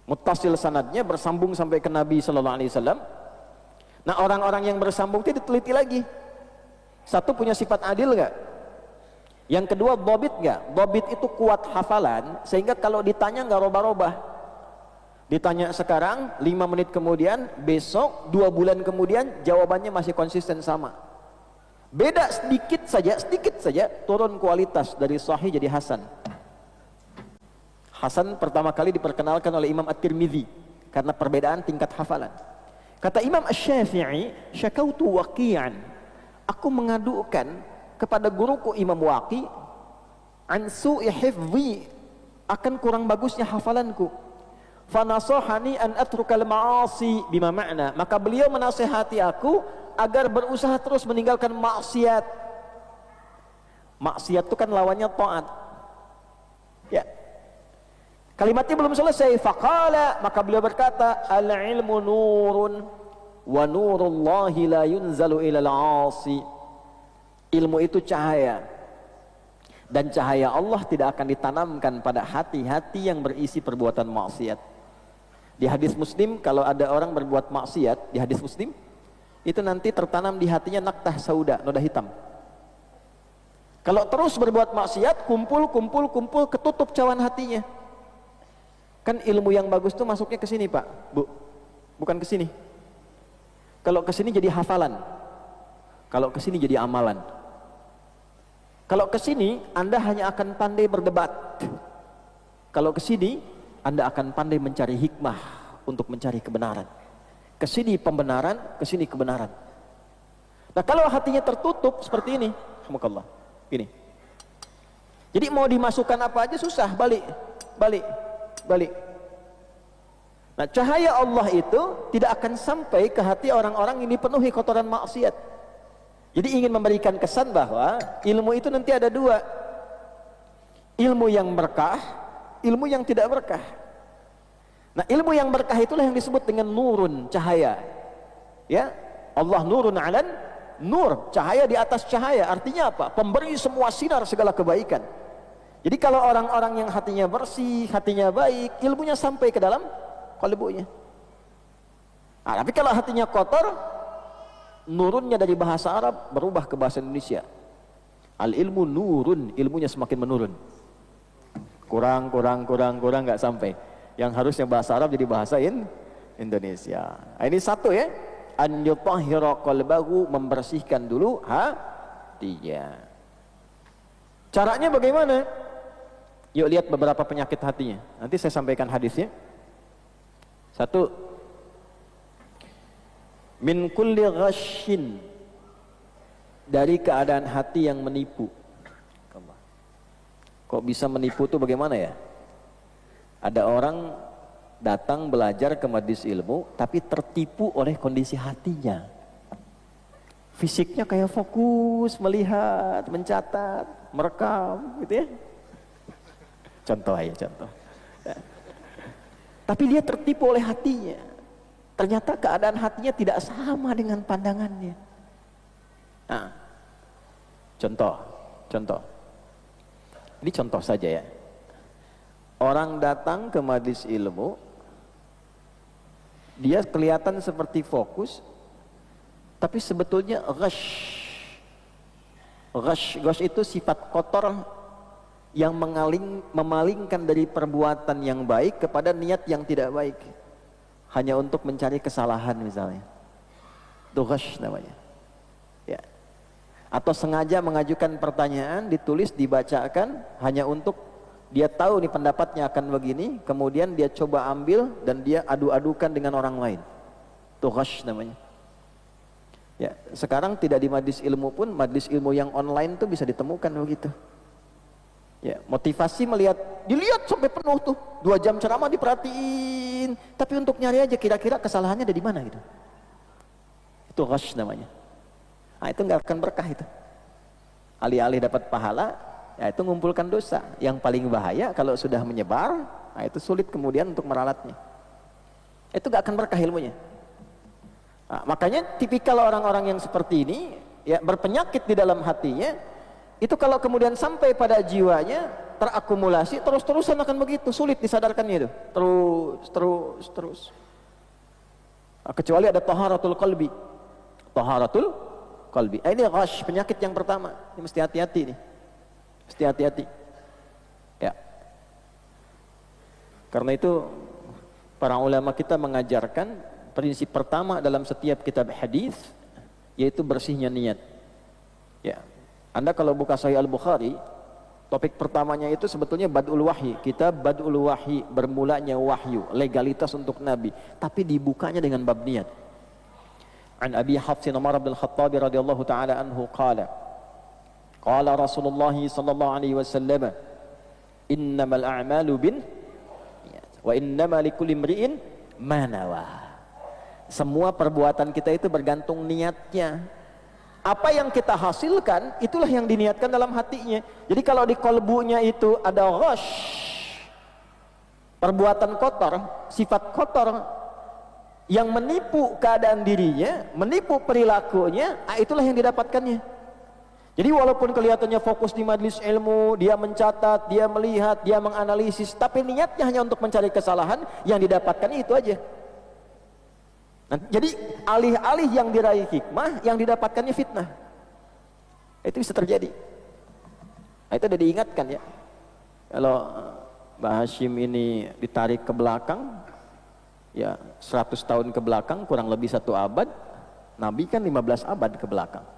Muttasil sanadnya, bersambung sampai ke Nabi sallallahu alaihi wasallam. Nah, orang-orang yang bersambung itu diteliti lagi. Satu, punya sifat adil enggak? Yang kedua, dhabit enggak? Dhabit itu kuat hafalan sehingga kalau ditanya enggak robah-robah. Ditanya sekarang, 5 menit kemudian, besok, 2 bulan kemudian, jawabannya masih konsisten sama. Beda sedikit saja turun kualitas dari sahih jadi hasan. Hasan pertama kali diperkenalkan oleh Imam At-Tirmidzi karena perbedaan tingkat hafalan. Kata Imam Asy-Syafi'i, syakautu waqi'an. Aku mengadukan kepada guruku Imam Waqi' an su'i hifdhi, akan kurang bagusnya hafalanku. Fanasahani an atrukal ma'asi bima ma'na. Maka beliau menasihati aku agar berusaha terus meninggalkan maksiat. Maksiat itu kan lawannya taat. Ya. Kalimatnya belum selesai. Faqala, maka beliau berkata, al-ilmu nurun wa nurullahi la yunzalu ilal 'asi. Ilmu itu cahaya, dan cahaya Allah tidak akan ditanamkan pada hati-hati yang berisi perbuatan maksiat. Di hadis Muslim, kalau ada orang berbuat maksiat, di hadis Muslim itu nanti tertanam di hatinya naktah sauda, noda hitam. Kalau terus berbuat maksiat, kumpul, ketutup cawan hatinya. Kan ilmu yang bagus tuh masuknya ke sini, Pak, Bu. Bukan ke sini. Kalau ke sini jadi hafalan. Kalau ke sini jadi amalan. Kalau ke sini Anda hanya akan pandai berdebat. Kalau ke sini Anda akan pandai mencari hikmah untuk mencari kebenaran. Ke sini pembenaran, ke sini kebenaran. Nah, kalau hatinya tertutup seperti ini, alhamdulillah, ini. Jadi mau dimasukkan apa aja susah, balik. Nah, cahaya Allah itu tidak akan sampai ke hati orang-orang yang dipenuhi kotoran maksiat. Jadi ingin memberikan kesan bahwa ilmu itu nanti ada 2. Ilmu yang berkah, ilmu yang tidak berkah. Nah, ilmu yang berkah itulah yang disebut dengan nurun, cahaya. Ya, Allah nurun 'alan nur, cahaya di atas cahaya. Artinya apa? Pemberi semua sinar segala kebaikan. Jadi kalau orang-orang yang hatinya bersih, hatinya baik, ilmunya sampai ke dalam qalbunya. Nah, tapi kalau hatinya kotor, nurunnya dari bahasa Arab berubah ke bahasa Indonesia. Al ilmu nurun, ilmunya semakin menurun. Kurang nggak sampai. Yang harusnya bahasa Arab jadi bahasa Indonesia. Nah, ini satu ya. An yutahhira qalbahu, membersihkan dulu hatinya. Caranya bagaimana? Yuk lihat beberapa penyakit hatinya. Nanti saya sampaikan hadisnya. 1. Min kulli ghashin, dari keadaan hati yang menipu. Kok bisa menipu tuh bagaimana ya? Ada orang datang belajar ke majelis ilmu tapi tertipu oleh kondisi hatinya. Fisiknya kayak fokus, melihat, mencatat, merekam gitu ya. Contoh. Ya. Tapi dia tertipu oleh hatinya. Ternyata keadaan hatinya tidak sama dengan pandangannya. Nah, contoh. Ini contoh saja ya. Orang datang ke majelis ilmu, dia kelihatan seperti fokus, tapi sebetulnya ghash itu sifat kotor yang memalingkan dari perbuatan yang baik kepada niat yang tidak baik, hanya untuk mencari kesalahan misalnya. Itu ghash namanya. Ya. Atau sengaja mengajukan pertanyaan, ditulis, dibacakan hanya untuk dia tahu nih pendapatnya akan begini, kemudian dia coba ambil dan dia adu-adukan dengan orang lain. Itu ghash namanya. Ya, sekarang tidak di majelis ilmu pun, majelis ilmu yang online tuh bisa ditemukan begitu. Ya, motivasi dilihat sampai penuh tuh, 2 jam ceramah diperhatiin, tapi untuk nyari aja kira-kira kesalahannya ada di mana gitu. Itu ghash namanya. Nah, itu nggak akan berkah itu. Alih-alih dapat pahala, ya itu ngumpulkan dosa. Yang paling bahaya kalau sudah menyebar, nah itu sulit kemudian untuk meralatnya. Itu nggak akan berkah ilmunya. Nah, makanya tipikal orang-orang yang seperti ini, ya berpenyakit di dalam hatinya, itu kalau kemudian sampai pada jiwanya terakumulasi, terus-terusan akan begitu, sulit disadarkannya itu. Terus. Nah, kecuali ada taharatul qalbi. Ini ghash, penyakit yang pertama. Ini mesti hati-hati nih. Mesti hati-hati. Ya. Karena itu para ulama kita mengajarkan prinsip pertama dalam setiap kitab hadis yaitu bersihnya niat. Ya. Anda kalau buka Sahih Al-Bukhari, topik pertamanya itu sebetulnya Bad'ul Wahyi, kitab Bad'ul Wahyi, bermulanya wahyu, legalitas untuk nabi, tapi dibukanya dengan bab niat. An Abi Hafsin Umar bin Khattab radhiyallahu taala anhu qala Rasulullah sallallahu alaihi wasallam innamal a'malu bin wa innamal likulli imri'in ma nawa. Semua perbuatan kita itu bergantung niatnya. Apa yang kita hasilkan itulah yang diniatkan dalam hatinya. Jadi kalau di kolbunya itu ada ghash, perbuatan kotor, sifat kotor yang menipu keadaan dirinya, menipu perilakunya, itulah yang didapatkannya. Jadi walaupun kelihatannya fokus di majelis ilmu, dia mencatat, dia melihat, dia menganalisis, tapi niatnya hanya untuk mencari kesalahan, yang didapatkannya itu aja. Nah, jadi alih-alih yang diraih hikmah, yang didapatkannya fitnah. Itu bisa terjadi. Nah, itu udah diingatkan ya. Kalau Mbah Hashim ini ditarik ke belakang, ya 100 tahun ke belakang, kurang lebih 1 abad, Nabi kan 15 abad ke belakang.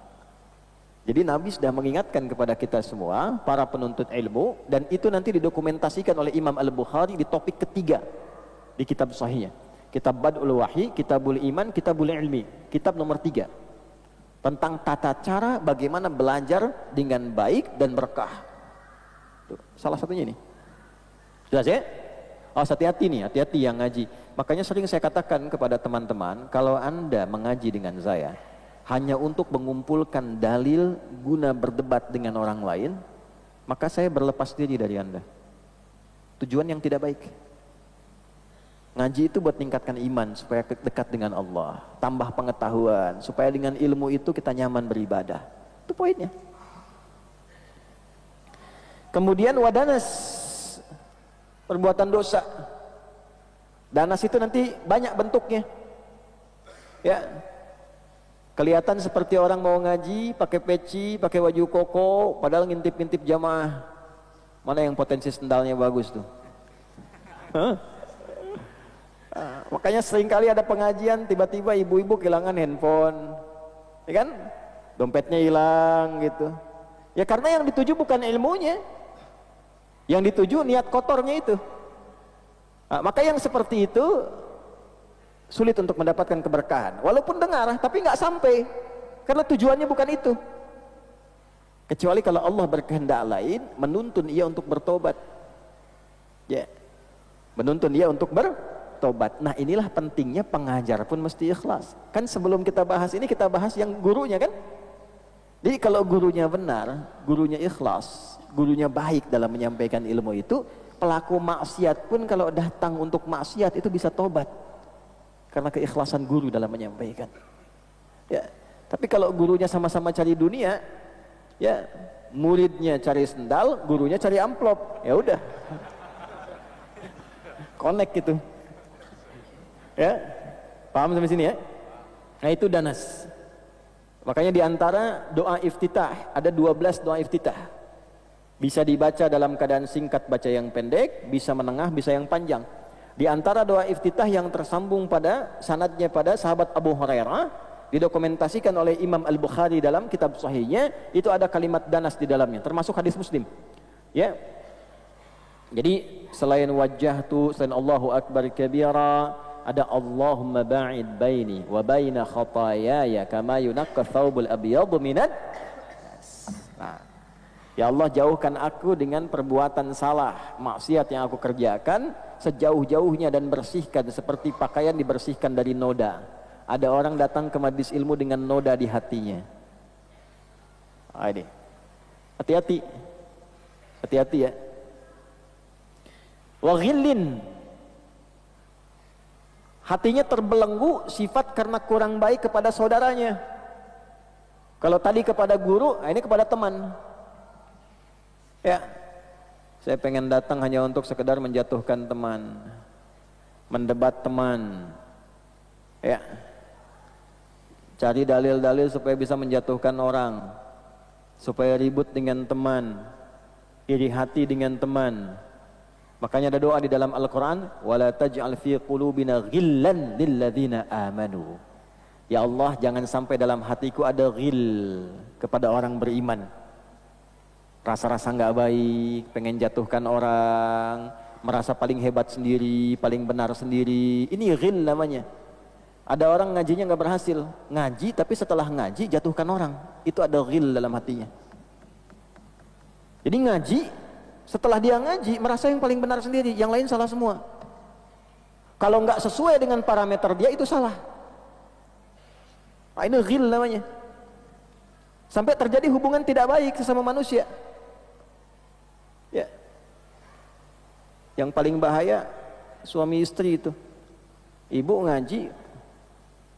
Jadi Nabi sudah mengingatkan kepada kita semua, para penuntut ilmu, dan itu nanti didokumentasikan oleh Imam Al-Bukhari di topik ketiga di kitab sahihnya. Kitab Bad'ul Wahyi, Kitabul Iman, Kitabul Ilmi, kitab nomor 3. Tentang tata cara bagaimana belajar dengan baik dan berkah. Tuh, salah satunya ini. Jelas ya? Oh, hati-hati nih, hati-hati yang ngaji. Makanya sering saya katakan kepada teman-teman, kalau Anda mengaji dengan saya hanya untuk mengumpulkan dalil guna berdebat dengan orang lain, maka saya berlepas diri dari Anda. Tujuan yang tidak baik. Ngaji itu buat meningkatkan iman supaya dekat dengan Allah, tambah pengetahuan supaya dengan ilmu itu kita nyaman beribadah. Itu poinnya. Kemudian wadanas, perbuatan dosa. Danas itu nanti banyak bentuknya. Ya. Kelihatan seperti orang mau ngaji, pakai peci, pakai baju koko, padahal ngintip-ngintip jamaah. Mana yang potensi sendalnya bagus tuh? Hah? Makanya seringkali ada pengajian, tiba-tiba ibu-ibu kehilangan handphone, ya kan? Dompetnya hilang gitu. Ya karena yang dituju bukan ilmunya, yang dituju niat kotornya itu. Nah, maka yang seperti itu sulit untuk mendapatkan keberkahan. Walaupun dengar, tapi nggak sampai, karena tujuannya bukan itu. Kecuali kalau Allah berkehendak lain, menuntun ia untuk bertobat. Ya, menuntun ia untuk bertobat. Nah inilah pentingnya pengajar pun mesti ikhlas. Kan sebelum kita bahas ini, kita bahas yang gurunya kan. Jadi kalau gurunya benar, gurunya ikhlas, gurunya baik dalam menyampaikan ilmu itu, pelaku maksiat pun kalau datang untuk maksiat itu bisa tobat. Karena keikhlasan guru dalam menyampaikan. Ya, tapi kalau gurunya sama-sama cari dunia, ya muridnya cari sendal, gurunya cari amplop, ya udah, connect gitu. Ya, paham sampai sini ya? Nah itu danas. Makanya diantara doa iftitah ada 12 doa iftitah. Bisa dibaca dalam keadaan singkat, baca yang pendek, bisa menengah, bisa yang panjang. Di antara doa iftitah yang tersambung pada sanadnya pada sahabat Abu Hurairah, didokumentasikan oleh Imam Al-Bukhari dalam kitab sahihnya, itu ada kalimat danas di dalamnya, termasuk hadis Muslim. Ya. Jadi selain wajjahtu, selain Allahu Akbar kabira, ada Allahumma ba'id baini wa baina khataayaya kama yunaqqa thawbul abyadu minad. Nah, ya Allah, jauhkan aku dengan perbuatan salah, maksiat yang aku kerjakan sejauh-jauhnya, dan bersihkan seperti pakaian dibersihkan dari noda. Ada orang datang ke majlis ilmu dengan noda di hatinya. Ini hati-hati, hati-hati ya. Wa ghillin, hatinya terbelenggu sifat karena kurang baik kepada saudaranya. Kalau tadi kepada guru, ini kepada teman. Ya, saya pengen datang hanya untuk sekedar menjatuhkan teman, mendebat teman, ya, cari dalil-dalil supaya bisa menjatuhkan orang, supaya ribut dengan teman. iri hati dengan teman. Makanya ada doa di dalam Al-Quran, wala taj'al fi qulubina ghillan lilladzina amanu. Ya Allah, jangan sampai dalam hatiku ada ghil kepada orang beriman. Rasa-rasa nggak baik, pengen jatuhkan orang, merasa paling hebat sendiri, paling benar sendiri. Ini ghil namanya. Ada orang ngajinya nggak berhasil, ngaji tapi setelah ngaji jatuhkan orang. Itu ada ghil dalam hatinya. Jadi ngaji, setelah dia ngaji merasa yang paling benar sendiri, yang lain salah semua. Kalau nggak sesuai dengan parameter dia itu salah. Nah, ini ghil namanya. Sampai terjadi hubungan tidak baik sesama manusia. Ya. Yang paling bahaya suami istri itu. Ibu ngaji,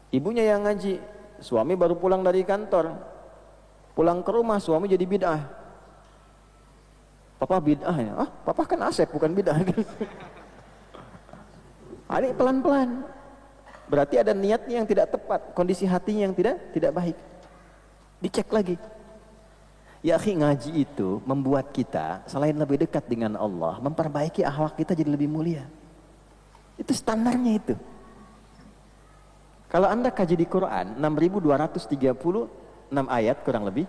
ibunya yang ngaji, suami baru pulang dari kantor. Pulang ke rumah suami jadi bid'ah. Papa bid'ah ya? Ah, papa kan Asep bukan bid'ah. Ini pelan-pelan. Berarti ada niatnya yang tidak tepat, kondisi hatinya yang tidak baik. Dicek lagi. Ya akhi, ngaji itu membuat kita selain lebih dekat dengan Allah, memperbaiki akhlak kita jadi lebih mulia. Itu standarnya itu. Kalau Anda kaji di Quran 6236 ayat kurang lebih,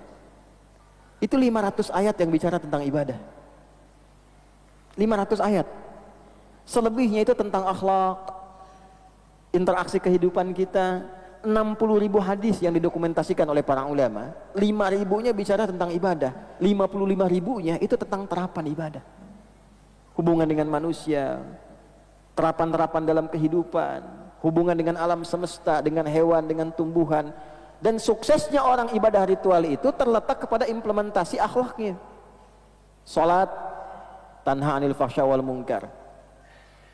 itu 500 ayat yang bicara tentang ibadah. 500 ayat. Selebihnya itu tentang akhlak, interaksi kehidupan kita. 60.000 hadis yang didokumentasikan oleh para ulama, 5.000-nya bicara tentang ibadah, 55.000-nya itu tentang terapan ibadah, hubungan dengan manusia, terapan-terapan dalam kehidupan, hubungan dengan alam semesta, dengan hewan, dengan tumbuhan. Dan suksesnya orang ibadah ritual itu terletak kepada implementasi akhlaknya. Salat tanha anil fahsya wal munkar,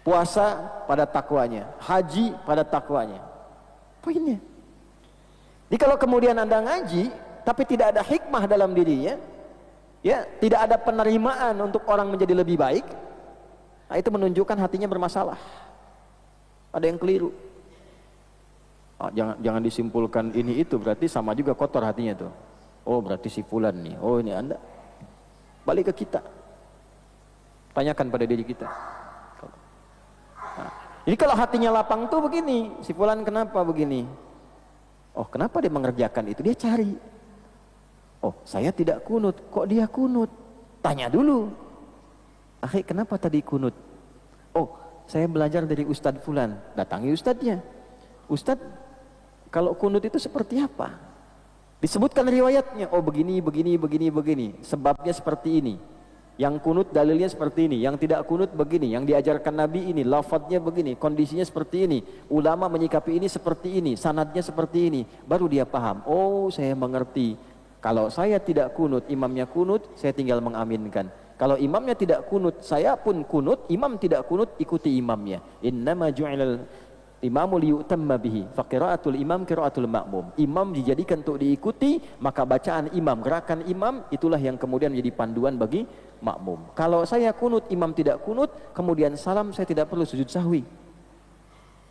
puasa pada takwanya, haji pada takwanya. Poinnya. Jadi kalau kemudian Anda ngaji tapi tidak ada hikmah dalam dirinya, ya, tidak ada penerimaan untuk orang menjadi lebih baik, nah itu menunjukkan hatinya bermasalah. Ada yang keliru. Jangan disimpulkan ini itu berarti sama juga kotor hatinya tuh. Oh berarti si fulan nih. Oh ini Anda. Balik ke kita. Tanyakan pada diri kita. Jadi kalau hatinya lapang tuh begini, si fulan kenapa begini? Oh kenapa dia mengerjakan itu? Dia cari. Oh saya tidak kunut, kok dia kunut? Tanya dulu. Akhi kenapa tadi kunut? Oh saya belajar dari Ustadz fulan. Datangi Ustadznya. Ustadz kalau kunut itu seperti apa? Disebutkan riwayatnya. Oh begini. Sebabnya seperti ini. Yang kunut dalilnya seperti ini, yang tidak kunut begini, yang diajarkan Nabi ini, lafadznya begini, kondisinya seperti ini, ulama menyikapi ini seperti ini, sanadnya seperti ini, baru dia paham. Oh saya mengerti, kalau saya tidak kunut, imamnya kunut, saya tinggal mengaminkan. Kalau imamnya tidak kunut, saya pun kunut, imam tidak kunut, ikuti imamnya. Innama ju'ilal imamu liyutamma bihi, faqira'atul imam qira'atul ma'mum. Imam dijadikan untuk diikuti, maka bacaan imam, gerakan imam itulah yang kemudian menjadi panduan bagi makmum. Kalau saya kunut, imam tidak kunut, kemudian salam, saya tidak perlu sujud sahwi.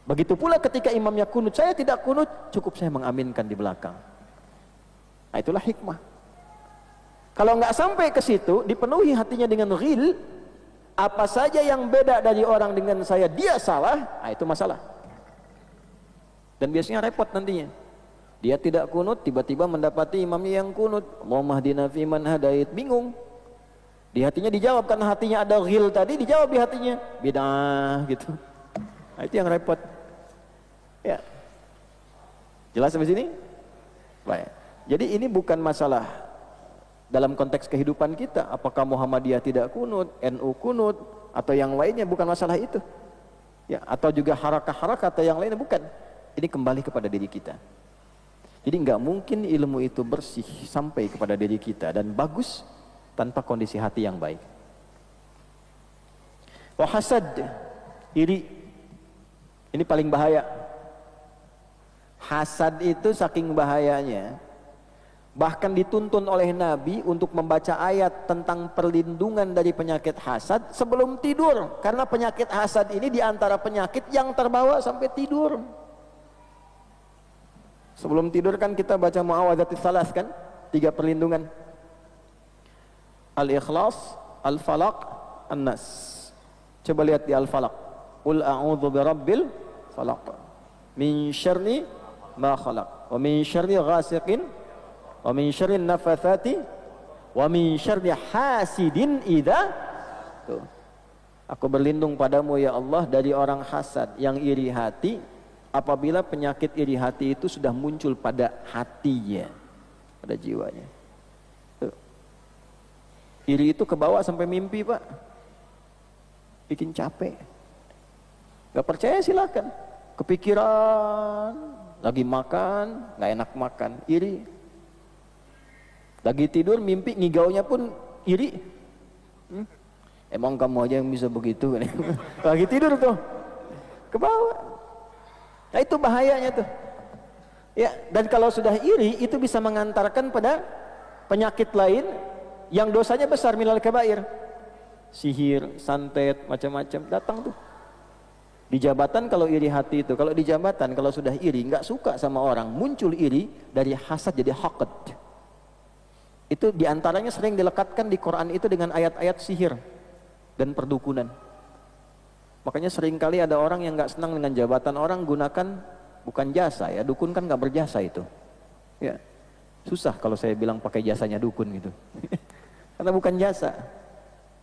Begitu pula ketika imamnya kunut, saya tidak kunut, cukup saya mengaminkan di belakang. Nah itulah hikmah. Kalau nggak sampai ke situ, dipenuhi hatinya dengan ghil, apa saja yang beda dari orang dengan saya, dia salah, nah itu masalah. Dan biasanya repot nantinya. Dia tidak kunut, tiba-tiba mendapati imamnya yang kunut. Allahumma hdina fiman hadait, bingung. Di hatinya dijawab, karena hatinya ada ghil tadi, dijawab di hatinya bid'ah gitu. Nah, itu yang repot. Ya. Jelas sampai sini? Baik. Jadi ini bukan masalah dalam konteks kehidupan kita, apakah Muhammadiyah tidak kunut, NU kunut, atau yang lainnya, bukan masalah itu. Ya, atau juga harakah-harakah atau yang lainnya, bukan. Ini kembali kepada diri kita. Jadi nggak mungkin ilmu itu bersih sampai kepada diri kita dan bagus tanpa kondisi hati yang baik. Wa hasad, iri. Ini paling bahaya. Hasad itu saking bahayanya, bahkan dituntun oleh Nabi untuk membaca ayat tentang perlindungan dari penyakit hasad sebelum tidur. Karena penyakit hasad ini diantara penyakit yang terbawa sampai tidur. Sebelum tidur kan kita baca muawwadzatis salas kan, 3 perlindungan. Al-ikhlas, Al-Falaq, An-Nas. Coba lihat di Al-Falaq. Qul a'udzu birabbil falaq. Min syarri ma khalaq. Wa min syarri ghasiqin. Wa min syarri nafathati. Wa min syarri hasidin idza. Tuh. Aku berlindung padamu ya Allah dari orang hasad yang iri hati apabila penyakit iri hati itu sudah muncul pada hatinya, pada jiwanya. Tuh. Iri itu kebawa sampai mimpi, Pak. Bikin capek. Gak percaya silakan. Kepikiran, lagi makan, gak enak makan, iri. Lagi tidur mimpi ngigaunya pun iri. Emang kamu aja yang bisa begitu. Lagi tidur tuh ke bawah. Nah itu bahayanya tuh. Ya, dan kalau sudah iri itu bisa mengantarkan pada penyakit lain yang dosanya besar, minal kabair. Sihir, santet, macam-macam datang tuh. Di jabatan kalau iri hati itu, kalau di jabatan kalau sudah iri nggak suka sama orang, muncul iri dari hasad jadi haqad. Itu diantaranya sering dilekatkan di Quran itu dengan ayat-ayat sihir dan perdukunan. Makanya seringkali ada orang yang nggak senang dengan jabatan orang gunakan bukan jasa ya, dukun kan nggak berjasa itu. Ya, susah kalau saya bilang pakai jasanya dukun gitu, karena bukan jasa.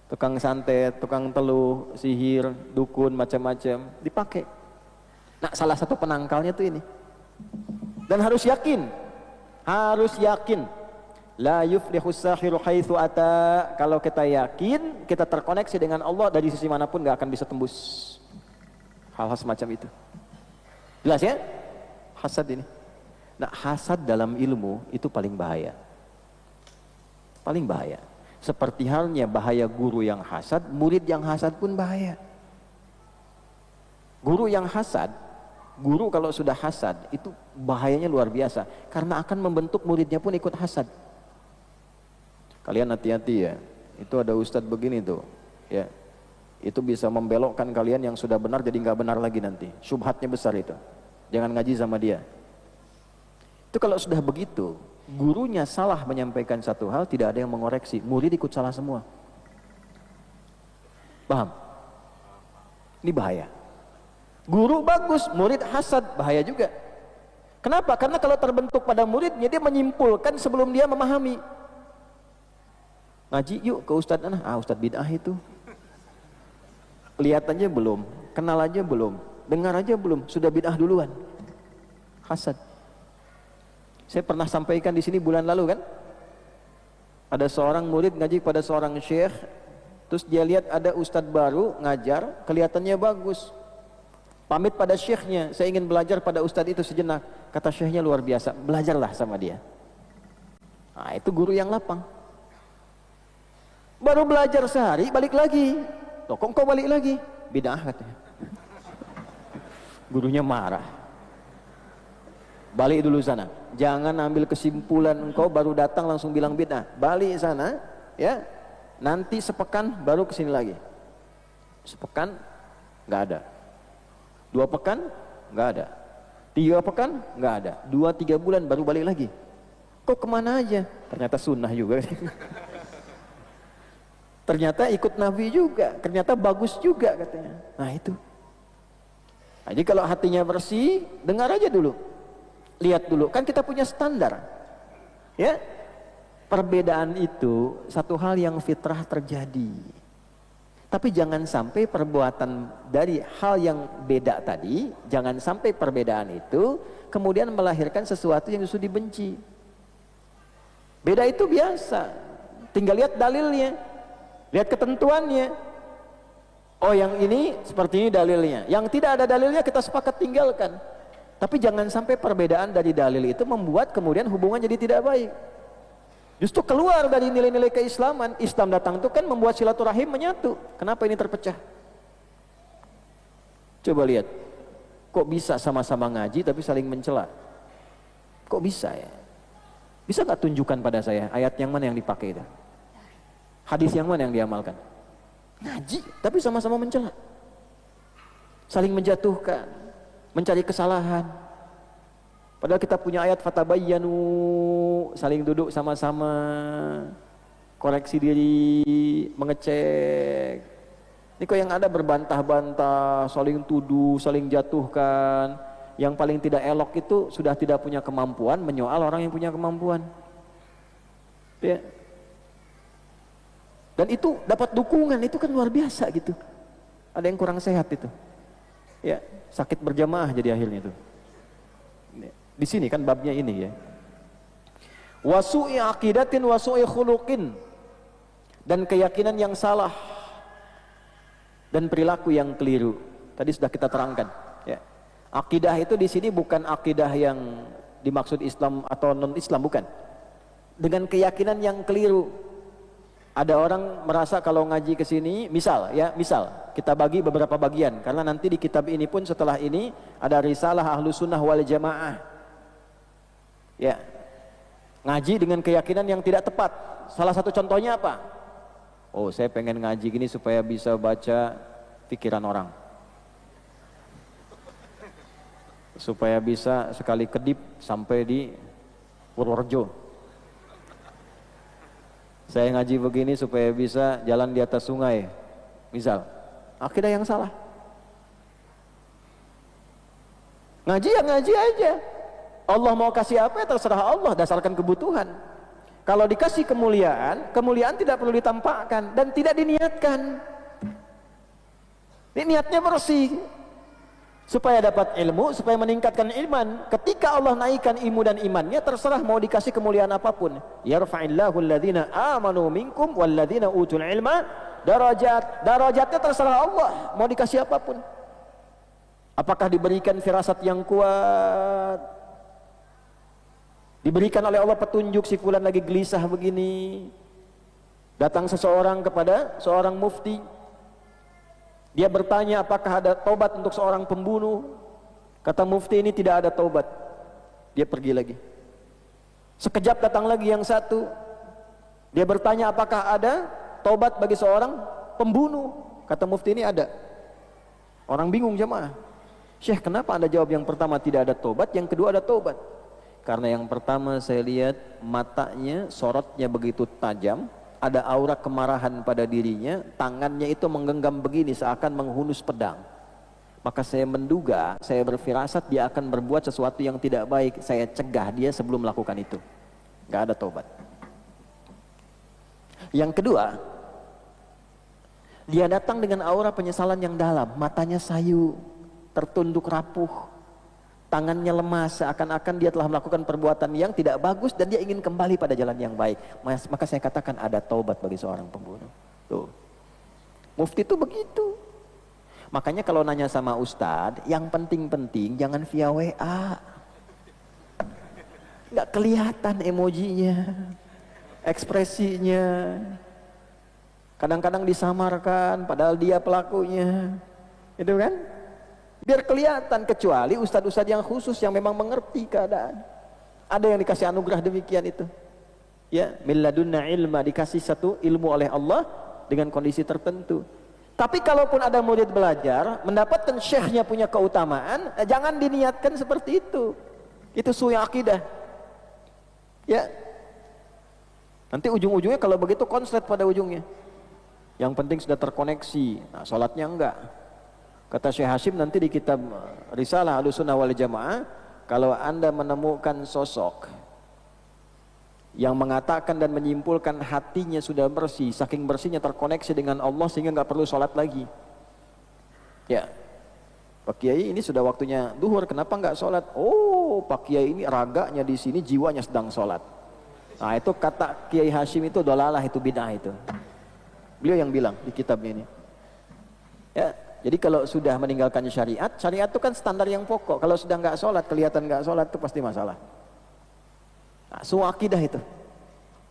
Tukang santet, tukang teluh, sihir, dukun macam-macam dipakai. Nah, salah satu penangkalnya tuh ini. Dan harus yakin, la yuflihus sahiru haitsu ata. Kalau kita yakin, kita terkoneksi dengan Allah dari sisi manapun gak akan bisa tembus hal-hal semacam itu. Jelas ya? Hasad ini. Nah, hasad dalam ilmu itu paling bahaya. Paling bahaya. Seperti halnya bahaya guru yang hasad, murid yang hasad pun bahaya. Guru yang hasad, guru kalau sudah hasad itu bahayanya luar biasa karena akan membentuk muridnya pun ikut hasad. Kalian hati-hati ya, itu ada ustadz begini tuh, ya, itu bisa membelokkan kalian yang sudah benar jadi nggak benar lagi nanti. Syubhatnya besar itu, jangan ngaji sama dia. Itu kalau sudah begitu, gurunya salah menyampaikan satu hal, tidak ada yang mengoreksi, murid ikut salah semua. Paham? Ini bahaya. Guru bagus, murid hasad, bahaya juga. Kenapa? Karena kalau terbentuk pada muridnya, dia menyimpulkan sebelum dia memahami. Ngaji yuk ke ustadz, ustadz bid'ah itu. Lihat aja belum, kenal aja belum, dengar aja belum, sudah bid'ah duluan. Hasad. Saya pernah sampaikan di sini bulan lalu kan, ada seorang murid ngaji pada seorang syekh, terus dia lihat ada ustadz baru ngajar, kelihatannya bagus. Pamit pada syekhnya, saya ingin belajar pada ustadz itu sejenak. Kata syekhnya luar biasa, belajarlah sama dia. Nah, itu guru yang lapang. Baru belajar sehari, balik lagi. Loh, kok balik lagi? Bid'ah katanya. Gurunya marah. Balik dulu sana. Jangan ambil kesimpulan engkau baru datang langsung bilang bid'ah. Balik sana, ya. Nanti sepekan baru kesini lagi. Sepekan nggak ada. 2 pekan nggak ada. 3 pekan nggak ada. 2-3 bulan baru balik lagi. Kok kemana aja? Ternyata sunnah juga. Ternyata ikut Nabi juga, ternyata bagus juga katanya. Nah itu. Nah, jadi kalau hatinya bersih, dengar aja dulu. Lihat dulu, kan kita punya standar. Ya. Perbedaan itu satu hal yang fitrah terjadi. Tapi jangan sampai perbuatan dari hal yang beda tadi, jangan sampai perbedaan itu kemudian melahirkan sesuatu yang justru dibenci. Beda itu biasa. Tinggal lihat dalilnya. Lihat ketentuannya. Oh yang ini seperti ini dalilnya. Yang tidak ada dalilnya kita sepakat tinggalkan. Tapi jangan sampai perbedaan dari dalil itu membuat kemudian hubungan jadi tidak baik. Justru keluar dari nilai-nilai keislaman. Islam datang itu kan membuat silaturahim menyatu. Kenapa ini terpecah? Coba lihat. Kok bisa sama-sama ngaji tapi saling mencela? Kok bisa ya? Bisa gak tunjukkan pada saya ayat yang mana yang dipakai itu? Hadis yang mana yang diamalkan? Ngaji, tapi sama-sama mencela. Saling menjatuhkan, mencari kesalahan. Padahal kita punya ayat fatabayyanu, saling duduk sama-sama. koreksi diri, mengecek. Ini kok yang ada berbantah-bantah, saling tuduh, saling jatuhkan. Yang paling tidak elok itu sudah tidak punya kemampuan menyoal orang yang punya kemampuan. Ya. Dan itu dapat dukungan, itu kan luar biasa gitu. Ada yang kurang sehat itu. Ya, sakit berjamaah jadi akhirnya itu. Di sini kan babnya ini ya. Wasu'i aqidatin wasu'i khuluqin, dan keyakinan yang salah dan perilaku yang keliru. Tadi sudah kita terangkan, ya. Akidah itu di sini bukan akidah yang dimaksud Islam atau non-Islam, bukan. Dengan keyakinan yang keliru. Ada orang merasa kalau ngaji ke sini, misal kita bagi beberapa bagian, karena nanti di kitab ini pun setelah ini ada risalah Ahlus Sunnah wal Jamaah. Ya. Ngaji dengan keyakinan yang tidak tepat. Salah satu contohnya apa? Oh, saya pengen ngaji gini supaya bisa baca pikiran orang. Supaya bisa sekali kedip sampai di Purworejo. Saya ngaji begini supaya bisa jalan di atas sungai. Misal, akidah yang salah. Ngaji ya ngaji aja. Allah mau kasih apa ya terserah Allah, dasarkan kebutuhan. Kalau dikasih kemuliaan, kemuliaan tidak perlu ditampakkan dan tidak diniatkan. Ini niatnya bersih. Supaya dapat ilmu, supaya meningkatkan iman. Ketika Allah naikkan ilmu dan imannya, terserah mau dikasih kemuliaan apapun. Yarfa'illahu alladhina amanu minkum walladhina utul ilma darajat. Darajatnya terserah Allah, mau dikasih apapun. Apakah diberikan firasat yang kuat? Diberikan oleh Allah petunjuk, si fulan lagi gelisah begini. Datang seseorang kepada seorang mufti. Dia bertanya apakah ada taubat untuk seorang pembunuh. Kata mufti ini tidak ada taubat. Dia pergi lagi. Sekejap datang lagi yang satu. Dia bertanya apakah ada taubat bagi seorang pembunuh. Kata mufti ini ada. Orang bingung jemaah. Syekh, kenapa Anda jawab yang pertama tidak ada taubat, yang kedua ada taubat? Karena yang pertama saya lihat matanya, sorotnya begitu tajam. Ada aura kemarahan pada dirinya, tangannya itu menggenggam begini seakan menghunus pedang. Maka saya menduga, saya berfirasat dia akan berbuat sesuatu yang tidak baik. Saya cegah dia sebelum melakukan itu. Gak ada taubat. Yang kedua, dia datang dengan aura penyesalan yang dalam. Matanya sayu, tertunduk rapuh, tangannya lemas, seakan-akan dia telah melakukan perbuatan yang tidak bagus dan dia ingin kembali pada jalan yang baik. Maka saya katakan ada taubat bagi seorang pembunuh. Tuh. Mufti itu begitu. Makanya kalau nanya sama ustadz, yang penting-penting jangan via WA. Nggak kelihatan emojinya, ekspresinya. Kadang-kadang disamarkan padahal dia pelakunya. Itu kan? Biar kelihatan, kecuali ustadz-ustadz yang khusus yang memang mengerti keadaan. Ada yang dikasih anugerah demikian itu. Ya, milladunna ilma, dikasih satu ilmu oleh Allah dengan kondisi tertentu. Tapi kalaupun ada murid belajar, mendapatkan syekhnya punya keutamaan, jangan diniatkan seperti itu. Itu su'ul akidah. Ya. Nanti ujung-ujungnya kalau begitu konslet pada ujungnya. Yang penting sudah terkoneksi. Nah, sholatnya enggak. Kata Syekh Hashim nanti di kitab Risalah Ahlus Sunnah wal Jamaah, kalau Anda menemukan sosok yang mengatakan dan menyimpulkan hatinya sudah bersih, saking bersihnya terkoneksi dengan Allah sehingga nggak perlu sholat lagi. Ya, Pak Kiai ini sudah waktunya duhur, kenapa nggak sholat? Oh, Pak Kiai ini raganya di sini, jiwanya sedang sholat. Nah itu kata Kiai Hashim itu dolalah, itu bid'ah itu. Beliau yang bilang di kitabnya ini. Ya. Jadi kalau sudah meninggalkan syariat, syariat itu kan standar yang pokok. Kalau sudah nggak sholat, kelihatan nggak sholat itu pasti masalah. Nah, su'ul akidah itu,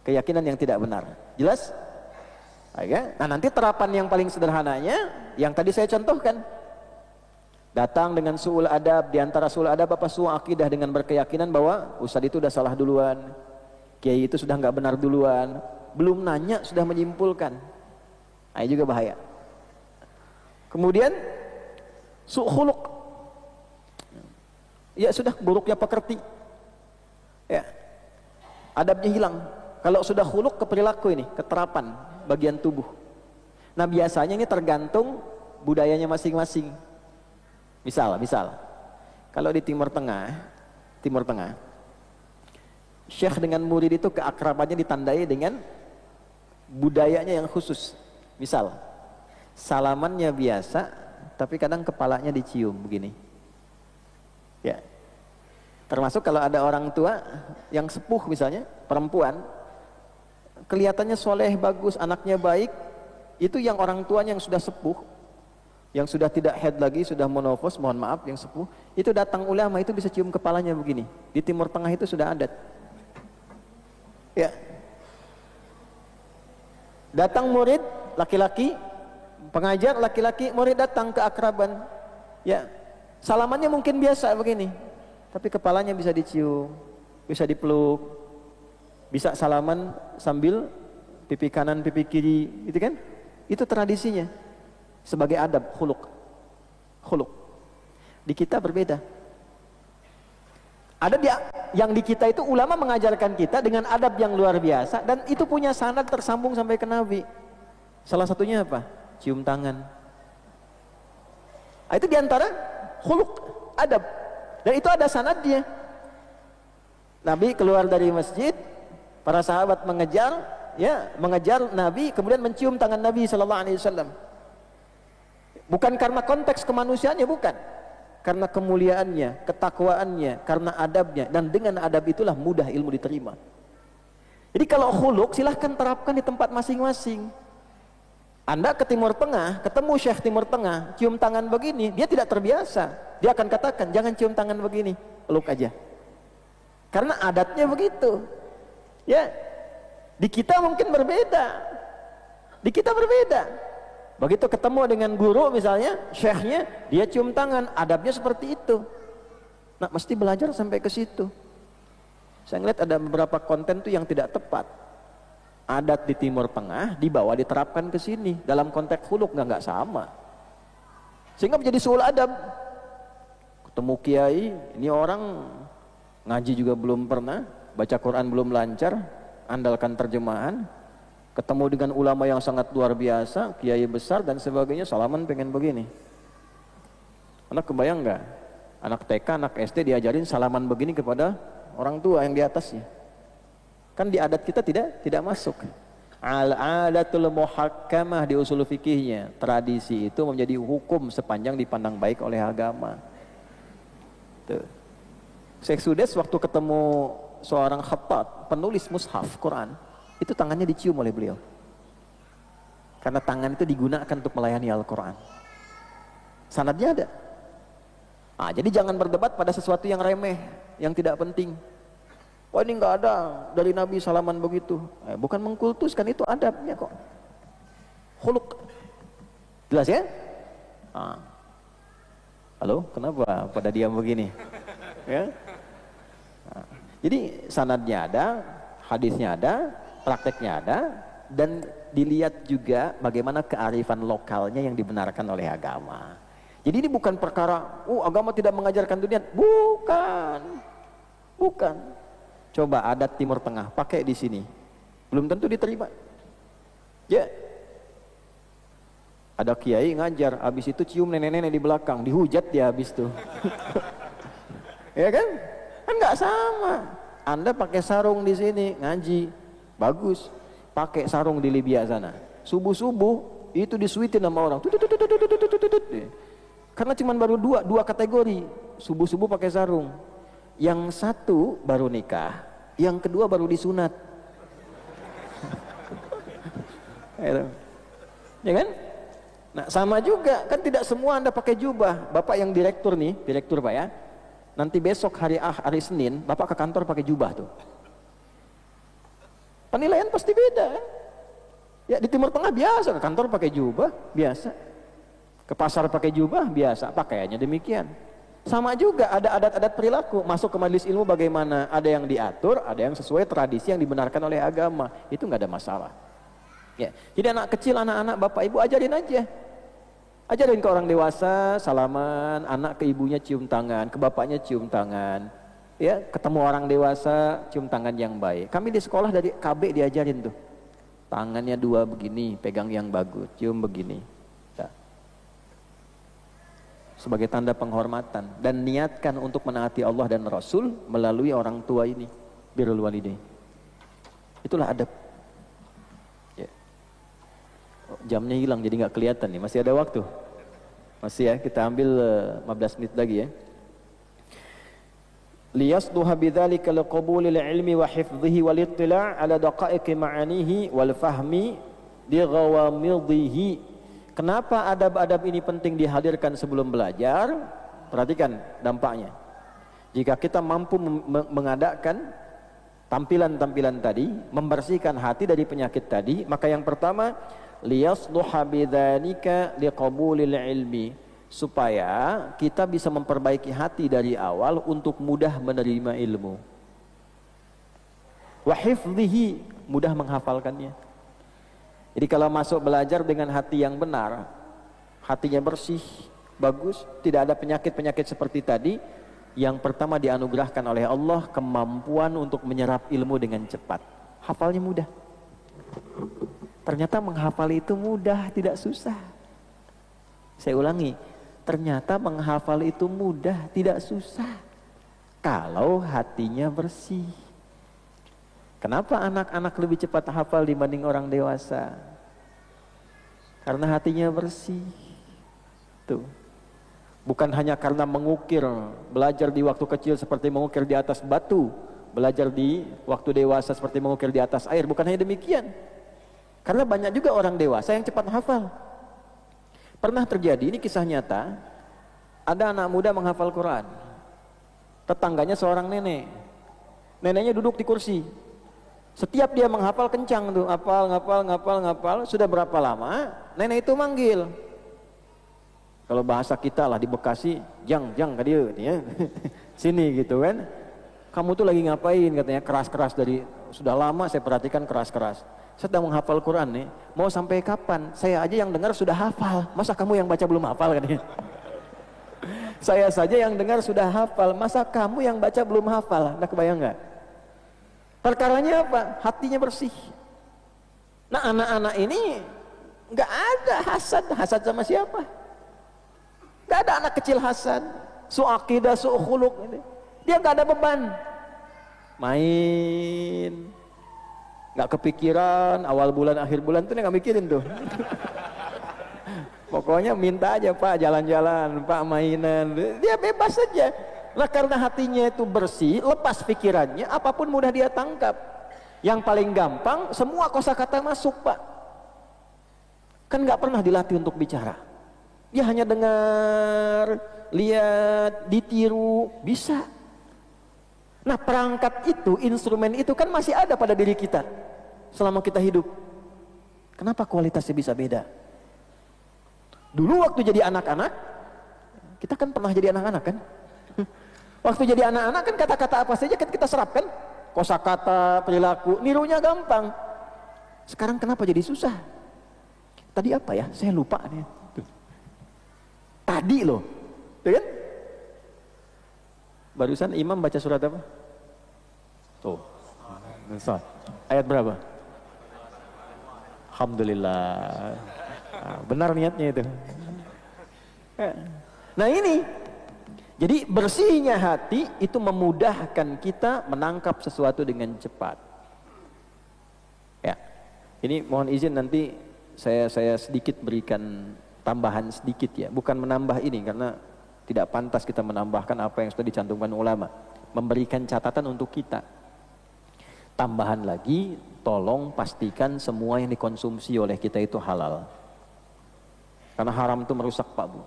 keyakinan yang tidak benar. Jelas? Nah nanti terapan yang paling sederhananya, yang tadi saya contohkan. Datang dengan su'ul adab, diantara su'ul adab apa su'ul akidah, dengan berkeyakinan bahwa ustadz itu sudah salah duluan, kiai itu sudah nggak benar duluan, belum nanya sudah menyimpulkan. Nah ini juga bahaya. Kemudian su' khuluq. Ya sudah, buruknya pekerti. Ya. Adabnya hilang. Kalau sudah khuluk ke perilaku ini, keterapan bagian tubuh. Nah biasanya ini tergantung budayanya masing-masing. Misal, kalau di Timur Tengah, syekh dengan murid itu keakrabannya ditandai dengan budayanya yang khusus. Misal, salamannya biasa, tapi kadang kepalanya dicium begini. Ya. Termasuk kalau ada orang tua yang sepuh misalnya, perempuan, kelihatannya soleh, bagus, anaknya baik, itu yang orang tuanya yang sudah sepuh, yang sudah tidak haid lagi, sudah menopause, mohon maaf, yang sepuh, itu datang ulama itu bisa cium kepalanya begini. Di Timur Tengah itu sudah adat. Ya. Datang murid laki-laki, pengajar laki-laki, murid datang ke akraban. Ya. Salamannya mungkin biasa begini, tapi kepalanya bisa dicium, bisa dipeluk, bisa salaman sambil pipi kanan, pipi kiri, gitu kan? Itu tradisinya sebagai adab, khuluk. Di kita berbeda. Ada yang di kita itu ulama mengajarkan kita dengan adab yang luar biasa, dan itu punya sanad tersambung sampai ke Nabi. Salah satunya apa? Cium tangan. Itu diantara khuluk, adab, dan itu ada sanadnya. Nabi keluar dari masjid, para sahabat mengejar Nabi, kemudian mencium tangan Nabi sallallahu alaihi wasallam. Bukan karena konteks kemanusiaannya, bukan. Karena kemuliaannya, ketakwaannya, karena adabnya, dan dengan adab itulah mudah ilmu diterima. Jadi kalau khuluk silahkan terapkan di tempat masing-masing. Anda ke Timur Tengah, ketemu Syekh Timur Tengah, cium tangan begini, dia tidak terbiasa. Dia akan katakan, jangan cium tangan begini, peluk aja. Karena adatnya begitu. Ya, di kita mungkin berbeda. Di kita berbeda. Begitu ketemu dengan guru misalnya, syekhnya, dia cium tangan, adabnya seperti itu. Nah, mesti belajar sampai ke situ. Saya ngeliat ada beberapa konten tuh yang tidak tepat. Adat di Timur Tengah dibawa diterapkan ke sini dalam konteks khuluk nggak sama. Sehingga menjadi suul adab. Ketemu kiai, ini orang ngaji juga belum pernah, baca Quran belum lancar, andalkan terjemahan. Ketemu dengan ulama yang sangat luar biasa, kiai besar dan sebagainya, salaman pengen begini. Anak kebayang nggak? Anak TK, anak SD diajarin salaman begini kepada orang tua yang di atasnya. Kan di adat kita tidak masuk. Al-adatul muhakkamah di usul fikihnya, tradisi itu menjadi hukum sepanjang dipandang baik oleh agama. Tuh. Syekh Sudes waktu ketemu seorang khattat, penulis mushaf Quran, itu tangannya dicium oleh beliau. Karena tangan itu digunakan untuk melayani Al-Quran. Sanadnya ada. Jadi jangan berdebat pada sesuatu yang remeh, yang tidak penting. Wah, ini nggak ada dari Nabi salaman begitu. Bukan mengkultuskan, itu adabnya kok. Khuluk. Jelas ya? Halo, kenapa pada diam begini? Ya? Jadi sanadnya ada, hadisnya ada, prakteknya ada, dan dilihat juga bagaimana kearifan lokalnya yang dibenarkan oleh agama. Jadi ini bukan perkara, agama tidak mengajarkan dunia. Bukan. Coba adat Timur Tengah, pakai di sini, belum tentu diterima. Ya, ada kiai ngajar, habis itu cium nenek-nenek di belakang, dihujat dia habis tuh. Ya kan? Kan nggak sama. Anda pakai sarung di sini ngaji, bagus. Pakai sarung di Libya sana, subuh-subuh itu disuitin sama orang. Karena cuma baru dua kategori, subuh-subuh pakai sarung. Yang satu baru nikah, yang kedua baru disunat. Ya kan? Nah, sama juga, kan tidak semua Anda pakai jubah. Bapak yang direktur Pak ya. Nanti besok hari Senin, Bapak ke kantor pakai jubah tuh. Penilaian pasti beda kan? Ya di Timur Tengah biasa, ke kantor pakai jubah, biasa. Ke pasar pakai jubah, biasa. Pakaiannya demikian. Sama juga ada adat-adat perilaku, masuk ke majelis ilmu bagaimana, ada yang diatur, ada yang sesuai tradisi yang dibenarkan oleh agama, itu nggak ada masalah. Ya, jadi anak kecil, anak-anak, bapak ibu ajarin aja, ajarin ke orang dewasa, salaman, anak ke ibunya cium tangan, ke bapaknya cium tangan, Ya, ketemu orang dewasa, cium tangan yang baik. Kami di sekolah dari KB diajarin tuh. Tangannya dua begini, pegang yang bagus, cium begini. Ya. Sebagai tanda penghormatan dan niatkan untuk menaati Allah dan Rasul melalui orang tua ini. Birrul walidain. Itulah adab. Ya. Oh, jamnya hilang jadi nggak kelihatan nih. Masih ada waktu. Masih ya, kita ambil 15 menit lagi ya. Liyasduha bidzalika liqabulil ilmi wa hifdhihi wal ittila' ala daqa'iqi ma'anihi wal fahmi di ghawamidhihi. Kenapa adab-adab ini penting dihadirkan sebelum belajar? Perhatikan dampaknya. Jika kita mampu mengadakan tampilan-tampilan tadi, membersihkan hati dari penyakit tadi, maka yang pertama liyasduha bidzalika liqabulil ilmi, supaya kita bisa memperbaiki hati dari awal untuk mudah menerima ilmu. Wa hifdhihi, mudah menghafalkannya. Jadi kalau masuk belajar dengan hati yang benar, hatinya bersih, bagus, tidak ada penyakit-penyakit seperti tadi, yang pertama dianugerahkan oleh Allah kemampuan untuk menyerap ilmu dengan cepat. Hafalnya mudah. Ternyata menghafal itu mudah, tidak susah. Saya ulangi, ternyata menghafal itu mudah, tidak susah. Kalau hatinya bersih. Kenapa anak-anak lebih cepat hafal dibanding orang dewasa? Karena hatinya bersih. Tuh. Bukan hanya karena mengukir, belajar di waktu kecil seperti mengukir di atas batu, belajar di waktu dewasa seperti mengukir di atas air, bukan hanya demikian. Karena banyak juga orang dewasa yang cepat hafal. Pernah terjadi, ini kisah nyata, ada anak muda menghafal Quran. Tetangganya seorang nenek. Neneknya duduk di kursi. Setiap dia menghafal kencang tuh, ngapal. Sudah berapa lama, nenek itu manggil. Kalau bahasa kita lah di Bekasi, jang ke dia, ya. Sini gitu kan. Kamu tuh lagi ngapain katanya, keras-keras dari, sudah lama saya perhatikan keras-keras. Sedang menghafal Quran nih, mau sampai kapan? Saya aja yang dengar sudah hafal, masa kamu yang baca belum hafal katanya. Saya saja yang dengar sudah hafal, masa kamu yang baca belum hafal? Anda kebayang nggak? Perkaranya apa? Hatinya bersih. Nah anak-anak ini nggak ada hasad sama siapa? Nggak ada anak kecil hasad, su'aqidah, su'khuluk. Dia nggak ada beban, main. Nggak kepikiran awal bulan akhir bulan tuh nggak mikirin tuh. Pokoknya minta aja Pak jalan-jalan, Pak mainan, dia bebas saja. Nah karena hatinya itu bersih, lepas pikirannya, apapun mudah dia tangkap. Yang paling gampang semua kosakata masuk Pak. Kan nggak pernah dilatih untuk bicara. Dia hanya dengar, lihat, ditiru, bisa. Nah perangkat itu, instrumen itu kan masih ada pada diri kita selama kita hidup. Kenapa kualitasnya bisa beda? Dulu waktu jadi anak-anak, kita kan pernah jadi anak-anak kan? Waktu jadi anak-anak kan kata-kata apa saja kan kita serap kan? Kosakata, perilaku, nirunya gampang. Sekarang kenapa jadi susah? Tadi apa ya? Saya lupa nih. Tadi loh, tuh kan? Barusan imam baca surat apa? Tuh. Ayat berapa? Alhamdulillah. Nah, benar niatnya itu. Nah ini, jadi bersihnya hati itu memudahkan kita menangkap sesuatu dengan cepat. Ya, ini mohon izin nanti saya sedikit berikan tambahan sedikit ya, bukan menambah ini karena tidak pantas kita menambahkan apa yang sudah dicantumkan ulama. Memberikan catatan untuk kita. Tambahan lagi, tolong pastikan semua yang dikonsumsi oleh kita itu halal. Karena haram itu merusak Pak Bu.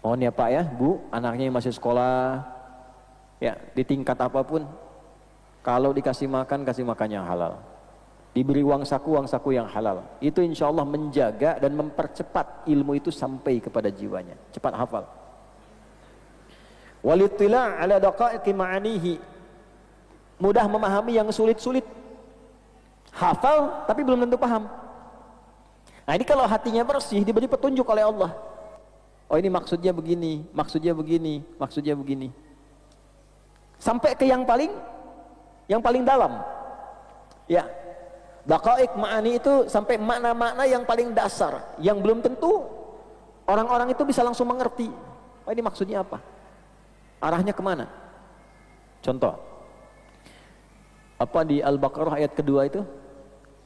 Mohon ya Pak ya, Bu, anaknya yang masih sekolah, ya di tingkat apapun, kalau dikasih makan, kasih makan yang halal. Diberi uang saku yang halal. Itu insya Allah menjaga dan mempercepat ilmu itu sampai kepada jiwanya. Cepat hafal. Walittila' ala daqa'iqi ma'anihi. Mudah memahami yang sulit-sulit. Hafal tapi belum tentu paham. Nah ini kalau hatinya bersih, diberi petunjuk oleh Allah. Oh ini maksudnya begini, maksudnya begini, maksudnya begini. sampai ke yang paling dalam. Ya, daqaiq ma'ani itu sampai makna-makna yang paling dasar, yang belum tentu orang-orang itu bisa langsung mengerti. Oh, ini maksudnya apa? Arahnya kemana? Contoh, apa di Al-Baqarah ayat kedua itu?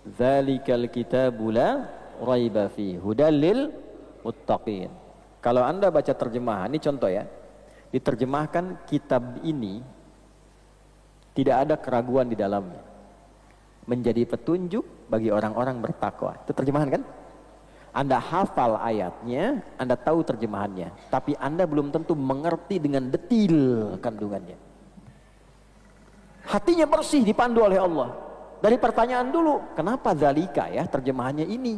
Dzalikal kitabu la raiba fi hudal lil muttaqin. Kalau Anda baca terjemahan, ini contoh ya, diterjemahkan kitab ini tidak ada keraguan di dalamnya, menjadi petunjuk bagi orang-orang bertakwa. Itu terjemahan kan? Anda hafal ayatnya, Anda tahu terjemahannya, tapi Anda belum tentu mengerti dengan detil kandungannya. Hatinya bersih, dipandu oleh Allah. Dari pertanyaan dulu, kenapa zalika ya terjemahannya ini?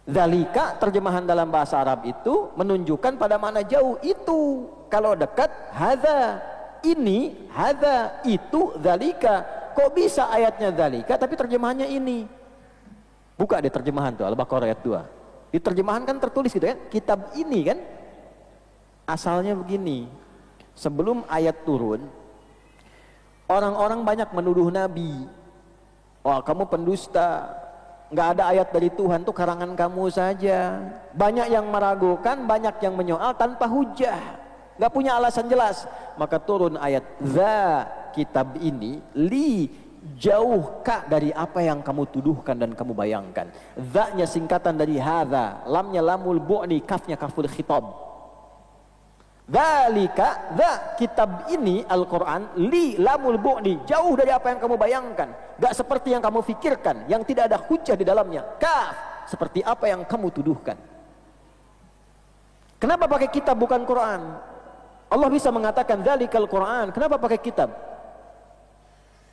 Zalika terjemahan dalam bahasa Arab itu menunjukkan pada mana jauh itu. Kalau dekat, hadza. Ini, hadza, itu, zalika. Kok bisa ayatnya zalika tapi terjemahannya ini? Buka di terjemahan tuh Al-Baqarah ayat 2. Di terjemahan kan tertulis gitu kan, kitab ini kan. Asalnya begini. Sebelum ayat turun, orang-orang banyak menuduh Nabi. Wah, kamu pendusta. Nggak ada ayat dari Tuhan, tuh karangan kamu saja. Banyak yang meragukan, banyak yang menyoal tanpa hujah, nggak punya alasan jelas. Maka turun ayat za, kitab ini li, jauh kak dari apa yang kamu tuduhkan dan kamu bayangkan. Za-nya singkatan dari hadza, lamnya lamul bu'ni, kafnya kaful khitab. Dzalika, za, kitab ini Al-Quran, li lamul bu'ni, jauh dari apa yang kamu bayangkan, gak seperti yang kamu pikirkan, yang tidak ada hujah di dalamnya. Kaf, seperti apa yang kamu tuduhkan. Kenapa pakai kitab bukan Quran? Allah bisa mengatakan dzalikal Quran, kenapa pakai kitab?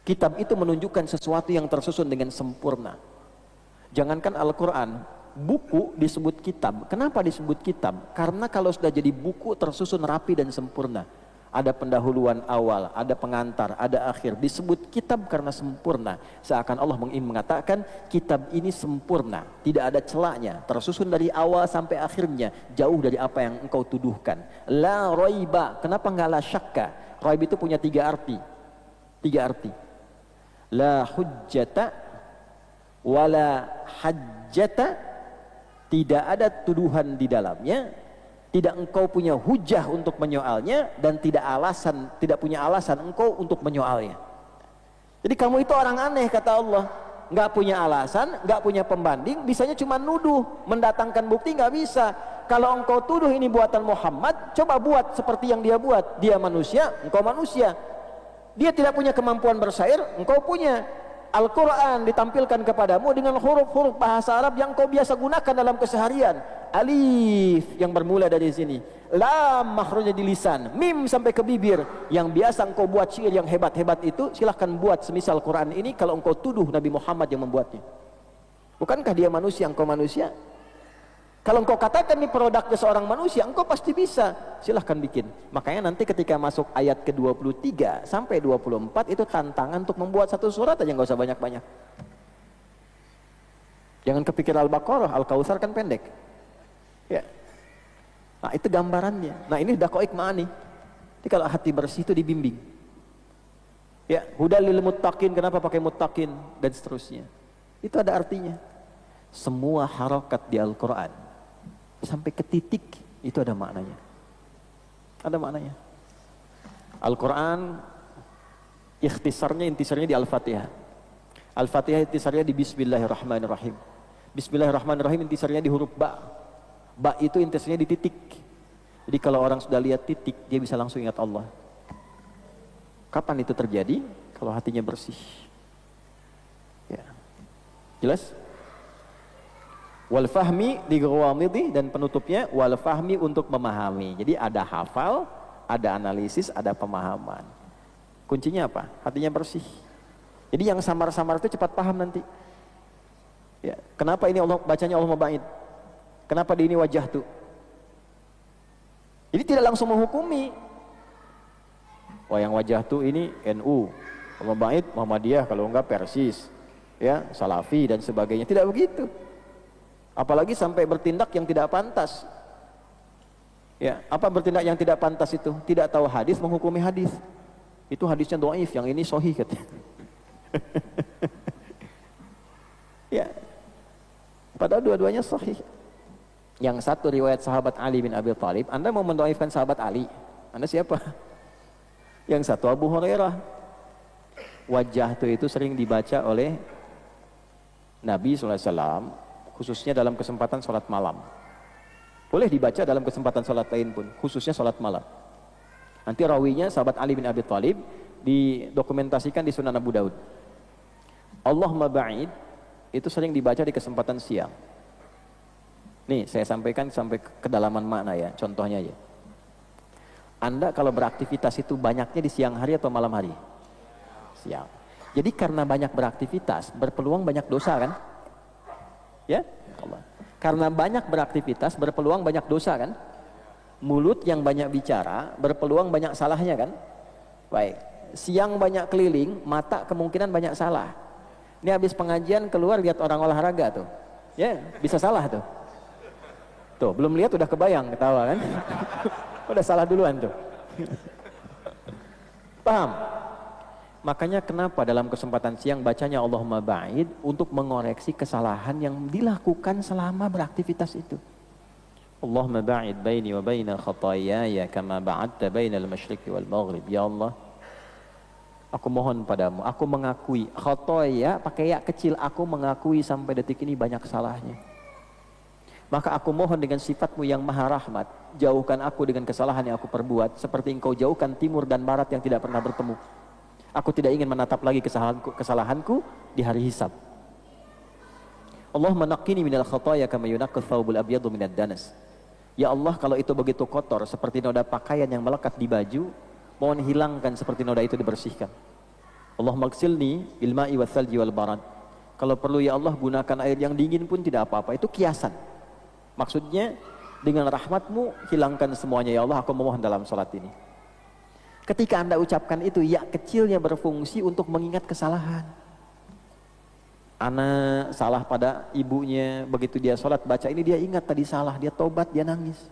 Kitab itu menunjukkan sesuatu yang tersusun dengan sempurna. Jangankan Al-Quran, buku disebut kitab. Kenapa disebut kitab? Karena kalau sudah jadi buku tersusun rapi dan sempurna. Ada pendahuluan awal, ada pengantar, ada akhir. Disebut kitab karena sempurna. Seakan Allah ingin mengatakan kitab ini sempurna, tidak ada celahnya, tersusun dari awal sampai akhirnya, jauh dari apa yang engkau tuduhkan. La raiba, kenapa enggak la syakka? Raib itu punya tiga arti. La hujjata wala hajjata, tidak ada tuduhan di dalamnya, tidak engkau punya hujah untuk menyoalnya, dan tidak punya alasan engkau untuk menyoalnya. Jadi kamu itu orang aneh kata Allah, nggak punya alasan, nggak punya pembanding, bisanya cuma nuduh, mendatangkan bukti nggak bisa. Kalau engkau tuduh ini buatan Muhammad, coba buat seperti yang dia buat. Dia manusia, engkau manusia. Dia tidak punya kemampuan bersair, engkau punya. Al-Quran ditampilkan kepadamu dengan huruf-huruf bahasa Arab yang kau biasa gunakan dalam keseharian. Alif yang bermula dari sini, lam makhrajnya di lisan, mim sampai ke bibir. Yang biasa engkau buat syair yang hebat-hebat itu, silahkan buat semisal Quran ini kalau engkau tuduh Nabi Muhammad yang membuatnya. Bukankah dia manusia, engkau manusia? Kalau engkau katakan ini produknya seorang manusia, engkau pasti bisa. Silahkan bikin. Makanya nanti ketika masuk ayat ke-23 sampai 24 itu tantangan untuk membuat satu surat aja, nggak usah banyak-banyak. Jangan kepikir Al-Baqarah, Al-Kautsar kan pendek. Ya. Nah, itu gambarannya. Nah, ini daqaiq ma'ani. Jadi kalau hati bersih itu dibimbing. Ya, hudal lil muttaqin, kenapa pakai muttaqin dan seterusnya. Itu ada artinya. Semua harokat di Al-Quran sampai ke titik itu ada maknanya. Ada maknanya. Al-Quran intisarnya di Al-Fatihah. Al-Fatihah intisarnya di Bismillahirrahmanirrahim. Bismillahirrahmanirrahim intisarnya di huruf ba. Ba itu intisarnya di titik. Jadi kalau orang sudah lihat titik, dia bisa langsung ingat Allah. Kapan itu terjadi? Kalau hatinya bersih. Ya. Jelas? Wal fahmi di ghawamidhi, dan penutupnya wal fahmi untuk memahami. Jadi ada hafal, ada analisis, ada pemahaman. Kuncinya apa? Hatinya bersih. Jadi yang samar-samar itu cepat paham nanti. Ya, kenapa ini Allah bacanya Allah mabait? Kenapa di ini wajah tuh? Jadi tidak langsung menghukumi. Wah, yang wajah tuh ini NU, Allah mabait Muhammadiyah, kalau enggak Persis, ya, Salafi dan sebagainya. Tidak begitu. Apalagi sampai bertindak yang tidak pantas. Ya, apa bertindak yang tidak pantas itu? Tidak tahu hadis menghukumi hadis. Itu hadisnya dhaif, yang ini sahih katanya. Ya. Padahal dua-duanya sahih. Yang satu riwayat sahabat Ali bin Abi Thalib, Anda mau mendhaifkan sahabat Ali? Anda siapa? Yang satu Abu Hurairah. Wajah itu sering dibaca oleh Nabi SAW, khususnya dalam kesempatan sholat malam. Boleh dibaca dalam kesempatan sholat lain pun, khususnya sholat malam. Nanti rawinya sahabat Ali bin Abi Thalib, didokumentasikan di Sunan Abu Daud. Allahumma ba'id itu sering dibaca di kesempatan siang. Nih saya sampaikan sampai kedalaman makna ya, contohnya ya. Anda kalau beraktivitas itu banyaknya di siang hari atau malam hari? Siang. Jadi karena banyak beraktivitas, berpeluang banyak dosa kan? Ya? Allah. Karena banyak beraktivitas, berpeluang banyak dosa kan? Mulut yang banyak bicara, berpeluang banyak salahnya kan? Baik. Siang banyak keliling, mata kemungkinan banyak salah. Ini habis pengajian keluar lihat orang olahraga tuh. Ya, bisa salah tuh. Tuh, belum lihat udah kebayang ketawa kan? Udah salah duluan tuh. Paham? Makanya kenapa dalam kesempatan siang bacanya Allahumma ba'id untuk mengoreksi kesalahan yang dilakukan selama beraktivitas itu. Allahumma ba'id baini wa baina khataayaya kama ba'adta bainal masyriqi wal maghrib. Ya Allah, aku mohon padamu, aku mengakui khataaya pakai ya kecil, aku mengakui sampai detik ini banyak salahnya. Maka aku mohon dengan sifatmu yang maha rahmat, jauhkan aku dengan kesalahan yang aku perbuat, seperti engkau jauhkan timur dan barat yang tidak pernah bertemu. Aku tidak ingin menatap lagi kesalahanku di hari hisab. Allahumma naqqini minal khataaya kama yunaqqas thawbul abyadu minad danas. Ya Allah, kalau itu begitu kotor seperti noda pakaian yang melekat di baju, mohon hilangkan seperti noda itu dibersihkan. Allahumma ghsilni bil ma'i wath thalji wal barad. Kalau perlu ya Allah gunakan air yang dingin pun tidak apa-apa, itu kiasan. Maksudnya dengan rahmatmu hilangkan semuanya ya Allah, aku memohon dalam salat ini. Ketika Anda ucapkan itu, ya kecilnya berfungsi untuk mengingat kesalahan. Anak salah pada ibunya, begitu dia sholat baca ini dia ingat tadi salah, dia tobat, dia nangis.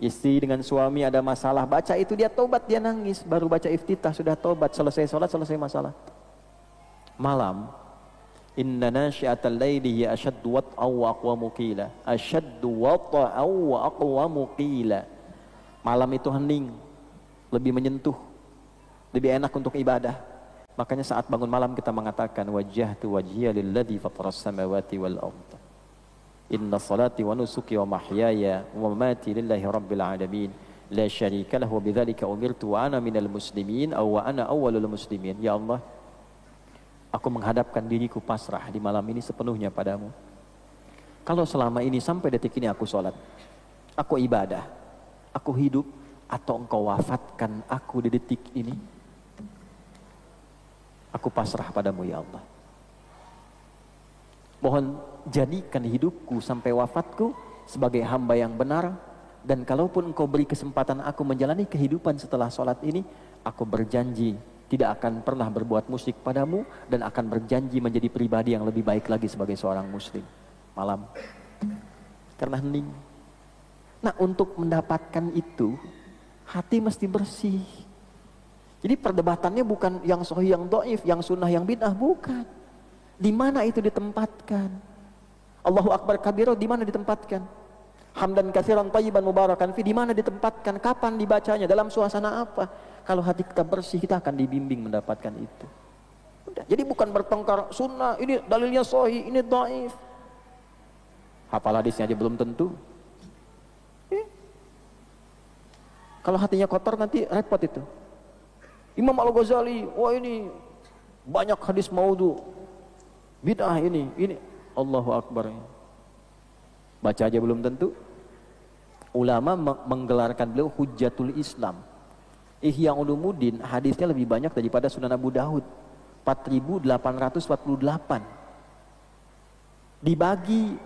Istri dengan suami ada masalah, baca itu dia tobat, dia nangis. Baru baca iftitah sudah tobat, selesai sholat, selesai masalah. Malam, inna nasyi'atal laili hiya ashaddu wat'aw wa aqwamu qila. Ashaddu wat'aw wa aqwamu qila. Malam itu hening, lebih menyentuh, lebih enak untuk ibadah. Makanya saat bangun malam kita mengatakan wajjahtu wajhiya lilladzi fataras samawati wal ardh. Inna salati wa nusuki wa mahyaya wa mamati lillahi rabbil alamin. La syarika lahu bidzalika umirtu wa ana minal muslimin aw wa ana awwalul muslimin. Ya Allah, aku menghadapkan diriku pasrah di malam ini sepenuhnya padamu. Kalau selama ini sampai detik ini aku sholat, aku ibadah, aku hidup, atau engkau wafatkan aku di detik ini, aku pasrah padamu ya Allah. Mohon jadikan hidupku sampai wafatku sebagai hamba yang benar, dan kalaupun engkau beri kesempatan aku menjalani kehidupan setelah sholat ini, aku berjanji tidak akan pernah berbuat musyrik padamu, dan akan berjanji menjadi pribadi yang lebih baik lagi sebagai seorang muslim. Malam, karena hening. Nah, untuk mendapatkan itu, hati mesti bersih. Jadi perdebatannya bukan yang sahih, yang dhaif, yang sunnah, yang bid'ah, bukan. Di mana itu ditempatkan? Allahu Akbar kabira di mana ditempatkan? Hamdan katsiran thayyiban mubarakan fi di mana ditempatkan? Kapan dibacanya? Dalam suasana apa? Kalau hati kita bersih, kita akan dibimbing mendapatkan itu. Udah. Jadi bukan bertengkar sunnah, ini dalilnya sahih, ini dhaif. Hafal hadisnya aja belum tentu. Kalau hatinya kotor nanti repot itu. Imam Al-Ghazali, wah ini banyak hadis maudhu, bid'ah ini. Allahu Akbar. Baca aja belum tentu. Ulama menggelarkan beliau Hujjatul Islam. Ihya Ulumuddin hadisnya lebih banyak daripada Sunan Abu Daud, 4.848. Dibagi,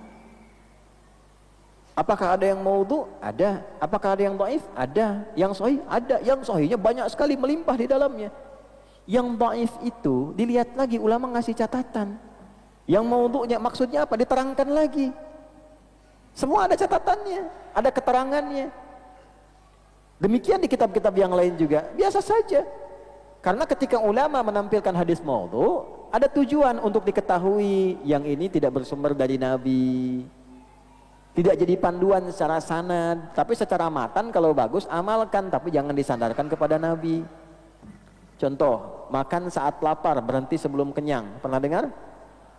apakah ada yang maudhu? Ada. Apakah ada yang dhaif? Ada. Yang sahih? Ada. Yang sahihnya banyak sekali, melimpah di dalamnya. Yang dhaif itu dilihat lagi, ulama ngasih catatan. Yang maudhu'nya maksudnya apa? Diterangkan lagi. Semua ada catatannya, ada keterangannya. Demikian di kitab-kitab yang lain juga, biasa saja. Karena ketika ulama menampilkan hadis maudhu, ada tujuan untuk diketahui yang ini tidak bersumber dari Nabi. Tidak jadi panduan secara sanad, tapi secara matan kalau bagus amalkan, tapi jangan disandarkan kepada Nabi. Contoh, makan saat lapar, berhenti sebelum kenyang. Pernah dengar?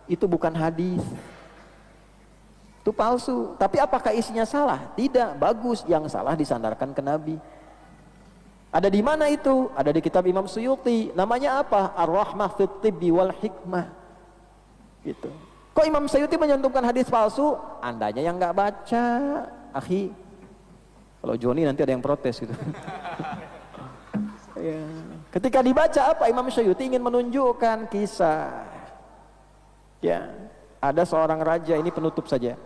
Itu bukan hadis. Itu palsu. Tapi apakah isinya salah? Tidak, bagus. Yang salah disandarkan ke Nabi. Ada di mana itu? Ada di kitab Imam Suyuti. Namanya apa? Ar-Rahmah fit Tibbi wal Hikmah. Gitu. Kok Imam Suyuti menyantumkan hadis palsu? Andanya yang nggak baca, akhi. Kalau Joni nanti ada yang protes gitu. Ya. Ketika dibaca apa? Imam Suyuti ingin menunjukkan kisah. Ya, ada seorang raja, ini penutup saja,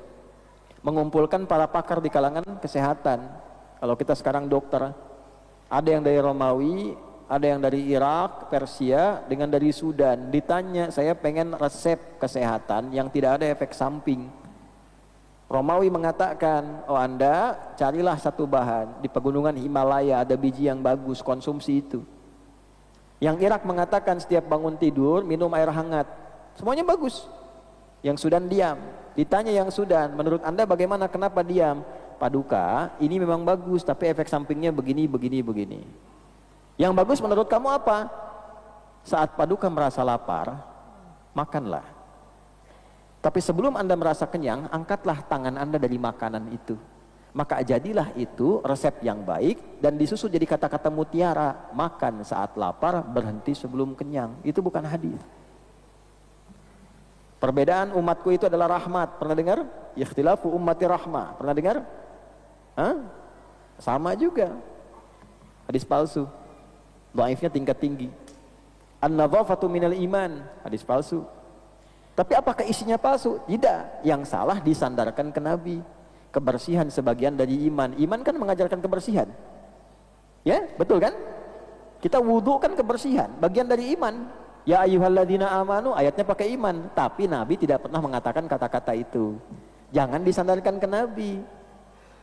mengumpulkan para pakar di kalangan kesehatan. Kalau kita sekarang dokter, ada yang dari Romawi, ada yang dari Irak, Persia, dengan dari Sudan. Ditanya, saya pengen resep kesehatan yang tidak ada efek samping. Romawi mengatakan, oh Anda carilah satu bahan di pegunungan Himalaya, ada biji yang bagus, konsumsi itu. Yang Irak mengatakan setiap bangun tidur minum air hangat, semuanya bagus. Yang Sudan diam. Ditanya yang Sudan, menurut Anda bagaimana, kenapa diam? Paduka, ini memang bagus, tapi efek sampingnya begini, begini, begini. Yang bagus menurut kamu apa? Saat paduka merasa lapar, makanlah. Tapi sebelum Anda merasa kenyang, angkatlah tangan Anda dari makanan itu. Maka jadilah itu resep yang baik dan disusun jadi kata-kata mutiara. Makan saat lapar, berhenti sebelum kenyang. Itu bukan hadis. Perbedaan umatku itu adalah rahmat. Pernah dengar? Ikhtilafu ummati rahmah. Pernah dengar? Hah? Sama juga. Hadis palsu. Dhaifnya tingkat tinggi. An-nadhafatu minal iman, hadis palsu. Tapi apakah isinya palsu? Tidak. Yang salah disandarkan ke Nabi. Kebersihan sebagian dari iman. Iman kan mengajarkan kebersihan. Ya, betul kan? Kita wudu kan kebersihan, bagian dari iman. Ya ayyuhalladzina amanu, ayatnya pakai iman. Tapi Nabi tidak pernah mengatakan kata-kata itu. Jangan disandarkan ke Nabi.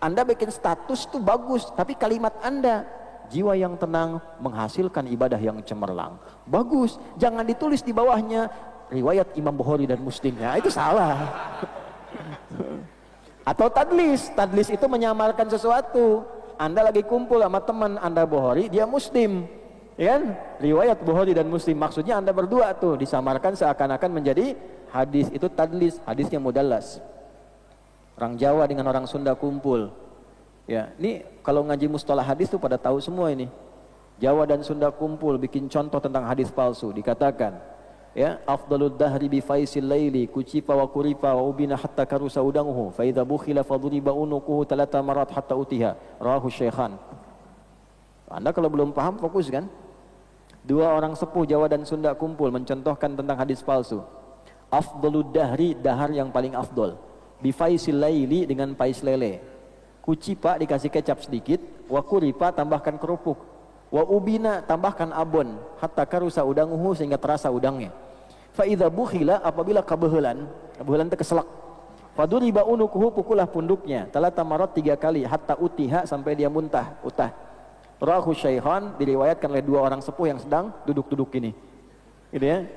Anda bikin status itu bagus, tapi kalimat Anda, jiwa yang tenang menghasilkan ibadah yang cemerlang. Bagus, jangan ditulis di bawahnya riwayat Imam Bukhari dan Muslim. Ya, itu salah. Atau tadlis. Tadlis itu menyamarkan sesuatu. Anda lagi kumpul sama teman Anda Bukhari, dia Muslim. Ya kan? Riwayat Bukhari dan Muslim. Maksudnya Anda berdua tuh disamarkan seakan-akan menjadi hadis. Itu tadlis, hadisnya mudallas. Orang Jawa dengan orang Sunda kumpul. Ya, ini kalau ngaji mustalah hadis tuh pada tahu semua ini. Jawa dan Sunda kumpul bikin contoh tentang hadis palsu. Dikatakan, ya, afdalud dahri bi faisil laili kucifa wa kurifa wa ubina hatta karusa udanguhu fa idza bukhila fadriba unuquhu talata marat hatta utiha. Rawahu Syaikhan. Anda kalau belum paham fokus kan? Dua orang sepuh Jawa dan Sunda kumpul mencontohkan tentang hadis palsu. Afdalud dahri, dahar yang paling afdol. Bi faisil laili, dengan pais lele. Kucipa dikasih kecap sedikit, wa kuripa tambahkan kerupuk, wa ubina tambahkan abon, hatta karusa udanguhu sehingga terasa udangnya. Fa idza bukhila, apabila kabehelan itu keselak. Faduriba unukuhu, pukulah punduknya, talata marat 3 kali, hatta utiha sampai dia muntah, utah. Rawahu Syaikhan, diriwayatkan oleh dua orang sepuh yang sedang duduk-duduk ini. Gitu ya.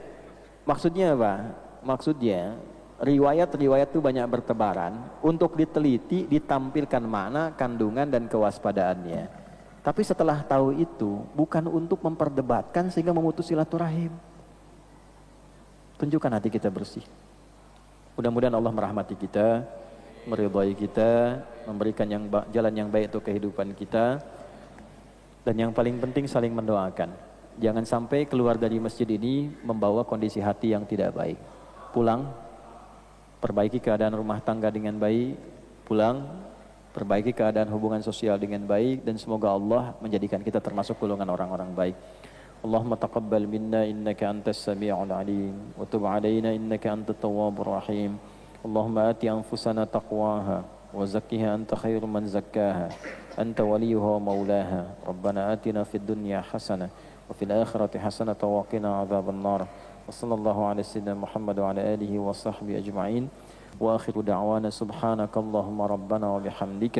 Maksudnya apa? Maksudnya riwayat-riwayat itu banyak bertebaran, untuk diteliti, ditampilkan mana, kandungan dan kewaspadaannya. Tapi setelah tahu itu, bukan untuk memperdebatkan sehingga memutus silaturahim. Tunjukkan hati kita bersih. Mudah-mudahan Allah merahmati kita, meridhai kita, memberikan jalan yang baik untuk kehidupan kita. Dan yang paling penting saling mendoakan. Jangan sampai keluar dari masjid ini membawa kondisi hati yang tidak baik. Pulang, perbaiki keadaan rumah tangga dengan baik, pulang, perbaiki keadaan hubungan sosial dengan baik, dan semoga Allah menjadikan kita termasuk golongan orang-orang baik. Allahumma taqabbal minna innaka antas sami'ul alim wa tub 'alaina innaka antat tawwabur rahim. Allahumma ati anfusana taqwaha wa zakkiha anta khairu man zakkaha anta waliyuha wa maulaha. Rabbana atina fid dunya hasanah wa fil akhirati hasanah wa qina adzaban nar. وصلى الله على سيدنا محمد وعلى آله وصحبه أجمعين وآخر دعوانا سبحانك اللهم ربنا وبحمدك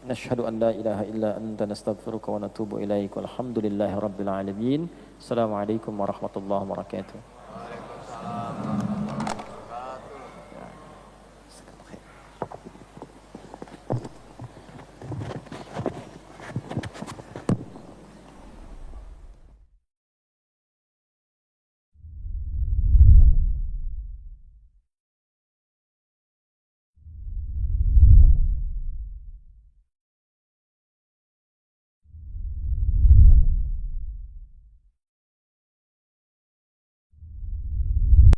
Nashhadu an la ilaha illa anta nastaghfiruka wa natubu ilaik. Walhamdulillahi rabbil alamin. Assalamualaikum warahmatullahi wabarakatuh.